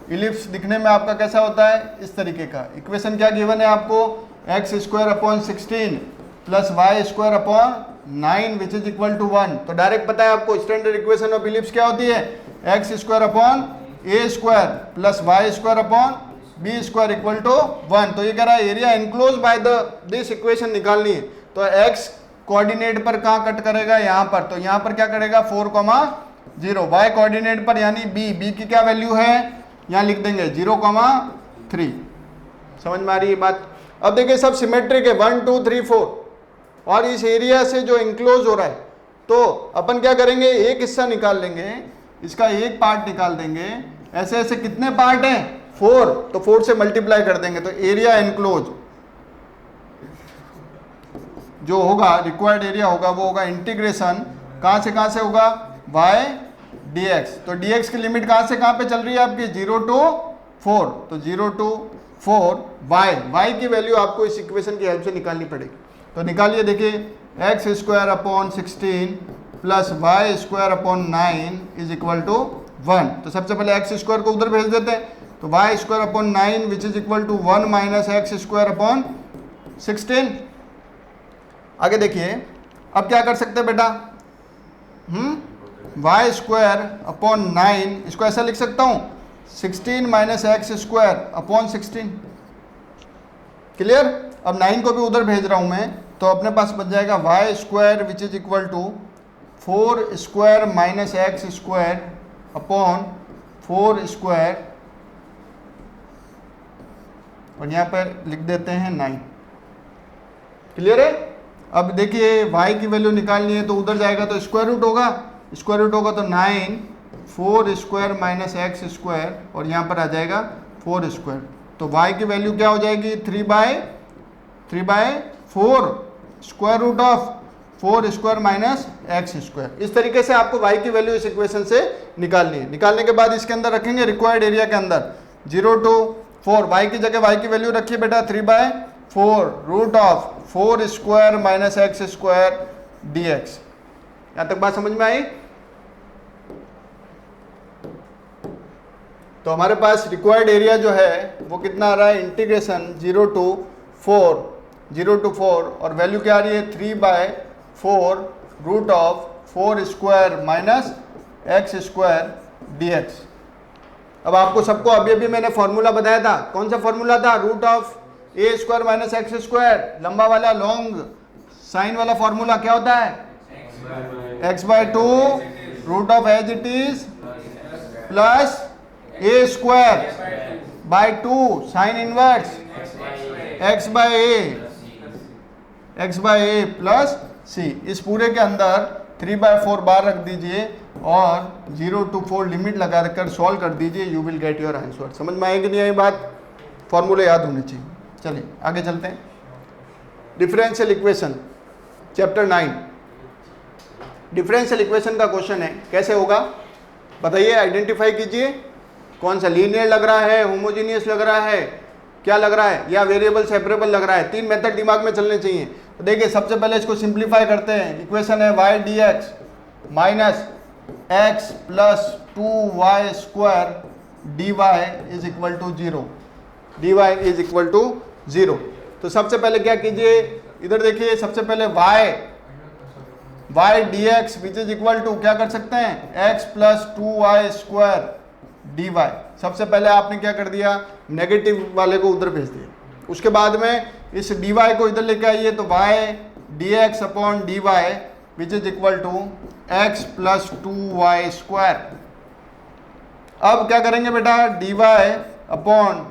इलिप्स दिखने में आपका कैसा होता है, इस तरीके का। इक्वेशन क्या गिवन है आपको, x square upon 16 plus y square upon 9 which is equal to 1। तो डायरेक्ट पता है आपको स्टैंडर्ड इक्वेशन ऑफ इलिप्स क्या होती है, x square upon a square plus y square upon b square equal to 1। तो ये कह रहा है area enclose by this equation निकालनी है। तो एक्स कोऑर्डिनेट पर कहाँ कट करेगा, यहाँ पर। तो यहाँ पर क्या करेगा 4,0, वाई कोऑर्डिनेट पर यानी बी की क्या वैल्यू है, यहाँ लिख देंगे 0,3। समझ में आ रही है बात। अब देखिए सब सिमेट्रिक है 1 2 3 4 और इस एरिया से जो इंक्लोज हो रहा है, तो अपन क्या करेंगे एक हिस्सा निकाल लेंगे, इसका एक पार्ट निकाल देंगे। ऐसे ऐसे कितने पार्ट हैं 4, तो 4 से मल्टीप्लाई कर देंगे। तो एरिया एनक्लोज जो होगा, रिक्वायर्ड एरिया होगा, वो होगा इंटीग्रेशन कहाँ से होगा, y dx। तो dx की लिमिट कहाँ से कहाँ पे चल रही है आपकी, 0 to 4। तो 0 to 4 y की वैल्यू आपको इस इक्वेशन की हेल्प से निकालनी पड़ेगी। तो निकालिए, देखिए x square upon 16 plus y square upon 9 is equal to 1। तो सबसे पहले एक्स स्क्वायर को उधर भेज देते हैं, तो y square upon 9 which is equal to 1 minus x square upon 16। आगे देखिए, अब क्या कर सकते हैं बेटा, वाई स्क्वायर अपॉन 9, इसको ऐसा लिख सकता हूँ 16 minus x square upon 16। Clear. अब 9 को भी उधर भेज रहा हूँ मैं, तो अपने पास बच जाएगा y square which is equal to 4 square minus x square upon 4 square, और यहाँ पर लिख देते हैं 9। क्लियर है। अब देखिए y की वैल्यू निकालनी है, तो उधर जाएगा तो स्क्वायर रूट होगा तो 9 4 स्क्वायर माइनस एक्स स्क्वायर, और यहाँ पर आ जाएगा 4 स्क्वायर। तो y की वैल्यू क्या हो जाएगी 3/4 square root of 4 square minus x square. इस तरीके से आपको y की वैल्यू इस इक्वेशन से निकालनी है। निकालने के बाद इसके अंदर रखेंगे रिक्वायर्ड एरिया के अंदर 0 to 4, y की जगह y की वैल्यू रखिए बेटा 3/4 root of 4 square minus x square dx। यहां तक बात समझ में आई। तो हमारे पास रिक्वायर्ड एरिया जो है वो कितना आ रहा है, इंटीग्रेशन 0 to 4 और वैल्यू क्या आ रही है 3/4 root of 4 square minus x square dx। अब आपको सबको अभी मैंने फॉर्मूला बताया था, कौन सा फॉर्मूला था, root of a square minus x square, लंबा वाला लॉन्ग साइन वाला फॉर्मूला क्या होता है, x/2 root of as it is plus A square by 2 sine inverse x by A plus C. इस पूरे के अंदर 3/4 बार रख दीजिए और 0 to 4 लिमिट लगा कर सॉल्व कर दीजिए, you will get your answer. समझ में आएगी नहीं आई बात, फॉर्मूले याद होने चाहिए। चलिए आगे चलते हैं। Differential equation chapter 9, differential equation का क्वेश्चन है। कैसे होगा बताइए, आइडेंटिफाई कीजिए कौन सा लीनियर लग रहा है, होमोजीनियस लग रहा है, क्या लग रहा है, या वेरिएबल सेपरेबल लग रहा है। 3 मेथड दिमाग में चलने चाहिए। तो देखिए सबसे पहले इसको सिंप्लीफाई करते हैं। इक्वेशन है y dx minus x plus 2y square dy is equal to 0, dy is equal to 0। तो सबसे पहले क्या कीजिए, इधर देखिए सबसे पहले y dx which is equal to क्या कर सकते हैं x plus 2y square dy। सबसे पहले आपने क्या कर दिया, नेगेटिव वाले को उधर भेज दिया। उसके बाद में इस dy को इधर लेके आइए, तो y dx upon dy which is equal to x plus 2y square. अब क्या करेंगे बेटा, dy upon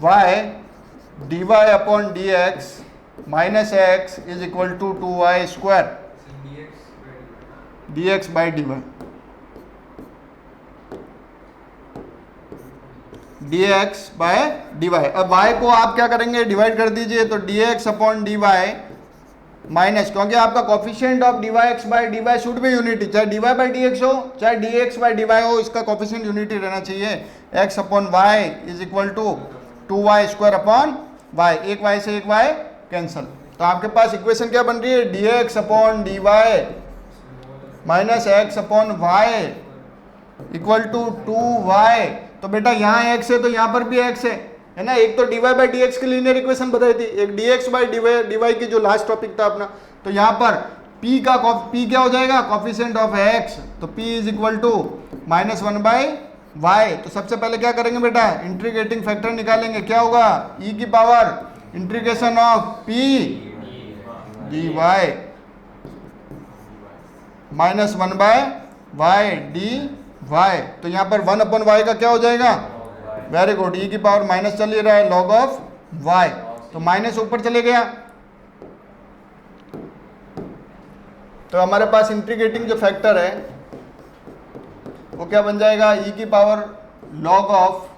y dy upon dx minus x is equal to 2y square. dx by dy, dx by dy। अब y को आप क्या करेंगे, divide कर दीजिए, तो dx अपॉन dy माइनस, क्योंकि आपका coefficient of dx by dy should be unity, चाहे dy बाय dx हो चाहे dx बाय dy हो, इसका कोफिशिएंट यूनिटी रहना चाहिए। x upon y is equal to 2y square upon y, एक y से एक y कैंसल, तो आपके पास इक्वेशन क्या बन रही है, dx upon dy minus x upon y equal to 2y। तो बेटा यहाँ x है तो यहाँ पर भी x है ना। एक तो dy बाई dx की लीनियर इक्वेशन बताई थी, एक dx बाई dy की जो लास्ट टॉपिक था अपना। तो यहाँ पर p क्या हो जाएगा, कॉफिशिएंट ऑफ x, तो p is equal to minus 1 by y। तो सबसे पहले क्या करेंगे बेटा, इंटीग्रेटिंग फैक्टर निकालेंगे, क्या होगा, e की power integration of p dy minus 1 by y dy। तो यहाँ पर 1 अपॉन y का क्या हो जाएगा, वेरी गुड, e की पावर माइनस चल ही रहा है, लॉग ऑफ y, तो माइनस ऊपर चले गया। तो हमारे पास इंटीग्रेटिंग जो फैक्टर है वो क्या बन जाएगा, e की पावर लॉग ऑफ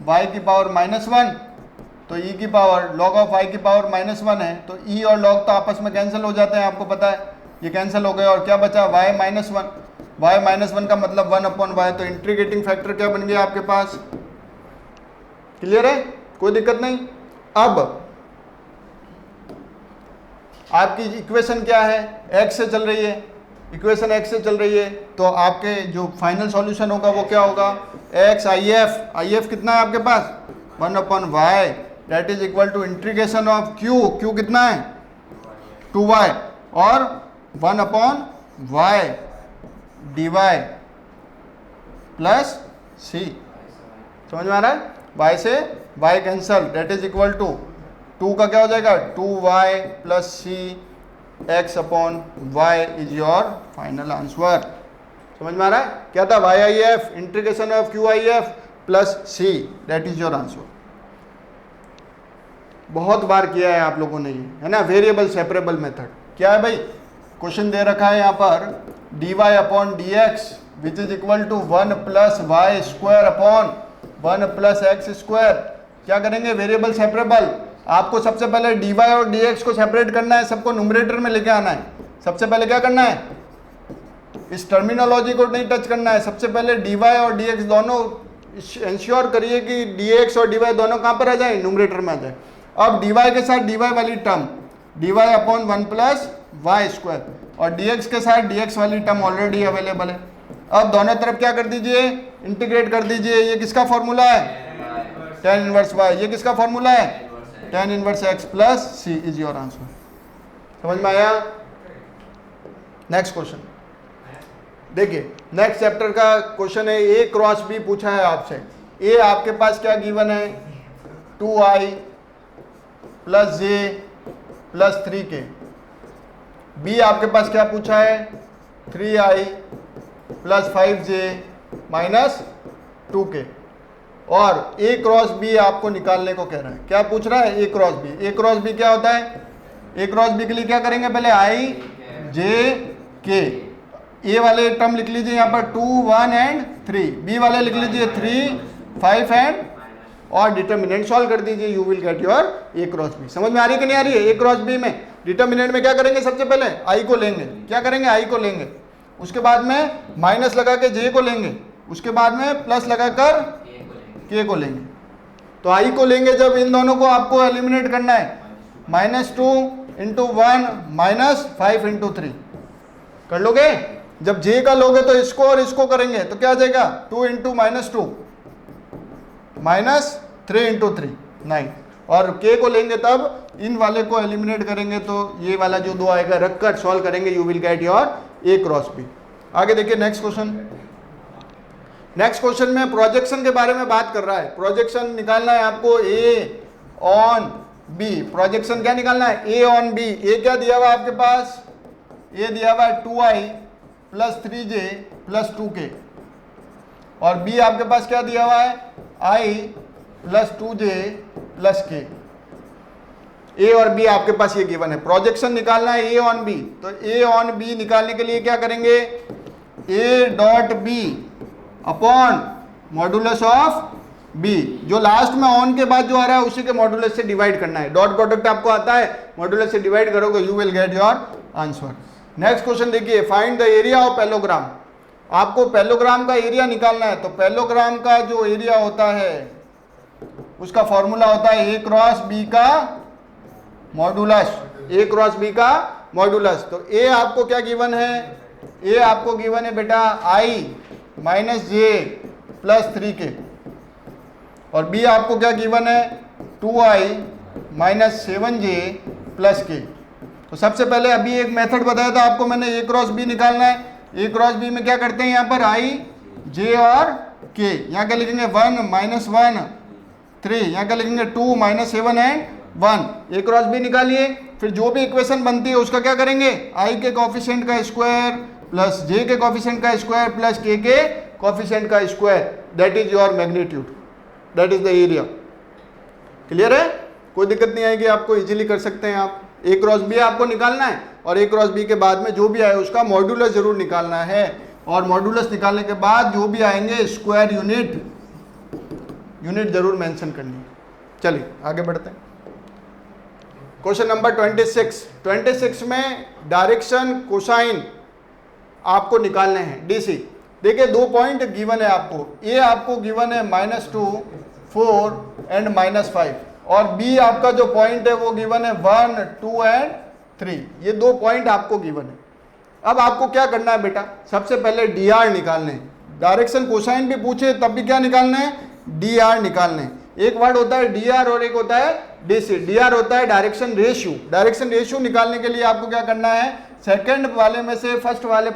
y की पावर माइनस 1, तो e की पावर लॉग ऑफ y की पावर माइनस 1 है, तो e और लॉग तो आपस में कैंसिल हो जाते हैं, आपको पता है, ये कैंसिल हो गए, और क्या बचा, y माइनस 1। y माइनस 1 का मतलब 1 अपॉन y, तो इंटीग्रेटिंग फैक्टर क्या बन गया आपके पास, क्लियर है, कोई दिक्कत नहीं। अब आपकी इक्वेशन क्या है, x से चल रही है, इक्वेशन x से चल रही है, तो आपके जो फाइनल सॉल्यूशन होगा वो क्या होगा, x if कितना है आपके पास, 1 upon y, that is equal to integration of q कितना है 2y, और 1 upon y dy plus c। समझ में आ रहा है, y से y cancel, that is equal to 2 का क्या हो जाएगा, 2y plus c, x upon y is your final answer. समझ में आ रहा है, क्या था, yif integration of qif plus c, that is your answer. बहुत बार किया है आप लोगों ने ये, है ना, वेरिएबल सेपरेबल मेथड। क्या है भाई, क्वेश्चन दे रखा है यहाँ पर, dy upon dx which is equal to 1 plus y square upon 1 plus x square. क्या करेंगे, वेरिएबल सेपरेबल। आपको सबसे पहले dy और dx को सेपरेट करना है, सबको न्यूमरेटर में लेके आना है। सबसे पहले क्या करना है, इस टर्मिनोलॉजी को नहीं टच करना है, सबसे पहले dy और dx दोनों इंश्योर करिए कि dx और dy दोनों कहाँ पर आ जाए, न्यूमरेटर में आ जाए। अब dy के साथ dy वाली term dy upon 1 plus y square, और dx के साथ dx वाली टर्म ऑलरेडी अवेलेबल है। अब दोनों तरफ क्या कर दीजिए, इंटीग्रेट कर दीजिए। ये किसका फॉर्मूला है, tan इनवर्स y। ये किसका फॉर्मूला है, tan inverse x plus c is your answer. समझ में आया। नेक्स्ट क्वेश्चन देखिए, नेक्स्ट चैप्टर का क्वेश्चन है, a क्रॉस b पूछा है आपसे। a आपके पास क्या गिवन है, 2i plus j plus 3k। b आपके पास क्या पूछा है, 3i plus 5j minus 2k। और a क्रॉस b आपको निकालने को कह रहा है। क्या पूछ रहा है, a cross b। a cross b क्या होता है, a क्रॉस b के लिए क्या करेंगे, पहले i j k। a वाले टर्म लिख लीजिए यहाँ पर 2 1 एंड 3, b वाले लिख लीजिए 3 5 एंड, और डिटर्मिनेंट सॉल्व कर दीजिए, you will get your a cross b। समझ में आ रही है कि नहीं आ रही है। a क्रॉस b में डिटर्मिनेंट में क्या करेंगे, सबसे पहले i को लेंगे। क्या करेंगे, i को लेंगे, उसके बाद में माइनस लगा के j को लेंगे, उसके बाद में प्लस लगाकर k को लेंगे। तो i को लेंगे जब, इन दोनों को आपको एलिमिनेट करना है, -2 इंटू 1 माइनस 5 इंटू 3 कर लोगे। जब j का लोगे तो इसको और इसको करेंगे तो क्या आ जाएगा, 2 इंटू -2 माइनस 3 इंटू 3 9, और k को लेंगे तब इन वाले को एलिमिनेट करेंगे, तो ये वाला जो 2 आएगा रखकर सॉल्व करेंगे, you will get your a cross b। आगे देखिए नेक्स्ट क्वेश्चन। नेक्स्ट क्वेश्चन में प्रोजेक्शन के बारे में बात कर रहा है। प्रोजेक्शन निकालना है आपको a ऑन b। प्रोजेक्शन क्या निकालना है, a ऑन b। a क्या दिया हुआ है आपके पास, a दिया हुआ है 2i plus 3j plus 2k, और b आपके पास क्या दिया हुआ है, i plus 2j plus k। ए और बी आपके पास ये गिवन है, प्रोजेक्शन निकालना है ए ऑन बी, तो ए ऑन बी निकालने के लिए क्या करेंगे, a dot b upon modulus of b, जो लास्ट में ऑन के बाद जो आ रहा है उसी के मॉडुलस से डिवाइड करना है, डॉट प्रोडक्ट आपको आता है, मॉडुलस से डिवाइड करोगे, you will get your answer. Next question देखिए, find the area of parallelogram, आपको पैलोग्राम का एरिया निकालना है, तो पैलोग्राम का जो एरिया होता है उसका फॉर्मूला होता है ए क्रॉस बी का मॉडुलस, ए क्रॉस बी का मॉडुलस। तो ए आपको क्या गिवन है, ए आपको गिवन है बेटा आई माइनस जे प्लस 3k, और बी आपको क्या गिवन है 2i minus 7j plus k। तो सबसे पहले अभी एक मेथड बताया था आपको मैंने, ए क्रॉस बी निकालना है, ए क्रॉस बी में क्या करते हैं, यहाँ पर i j और k, यहाँ क्या लिखेंगे 1 माइनस 1 3, यहाँ क्या लिखेंगे 2 minus 7 and 1, a cross b निकालिए, फिर जो भी इक्वेशन बनती है उसका क्या करेंगे, i के कोफिशिएंट का स्क्वायर प्लस j के कोफिशिएंट का स्क्वायर प्लस k के कोफिशिएंट का square, that is your magnitude, that is the area. Clear है, कोई दिक्कत नहीं आएगी, आपको इजीली कर सकते हैं आप। ए क्रॉस बी आपको निकालना है और ए क्रॉस बी के बाद में जो भी आए उसका मॉड्यूलस जरूर निकालना है, और मॉड्यूलस निकालने के बाद जो भी आएंगे स्क्वायर यूनिट जरूर मेंशन करनी है। चलिए आगे बढ़ते हैं। क्वेश्चन नंबर 26 में डायरेक्शन कोसाइन आपको निकालने हैं डीसी। देखिए 2 पॉइंट गिवन है आपको, ए आपको गिवन है -2 4 एंड -5, और बी आपका जो पॉइंट है वो गिवन है 1 2 एंड 3, ये 2 पॉइंट आपको गिवन है। अब आपको क्या करना है बेटा, सबसे पहले डी आर निकालने हैं, डायरेक्शन कोसाइन भी पूछे तब भी क्या निकालना है, डी आर निकालने हैं। एक वर्ड होता है डी आर और एक होता है डीसी। डी आर होता है डायरेक्शन रेशियो, डायरेक्शन रेशियो निकालने के लिए आपको क्या करना है, सेकंड वाले में से फर्स्ट वाले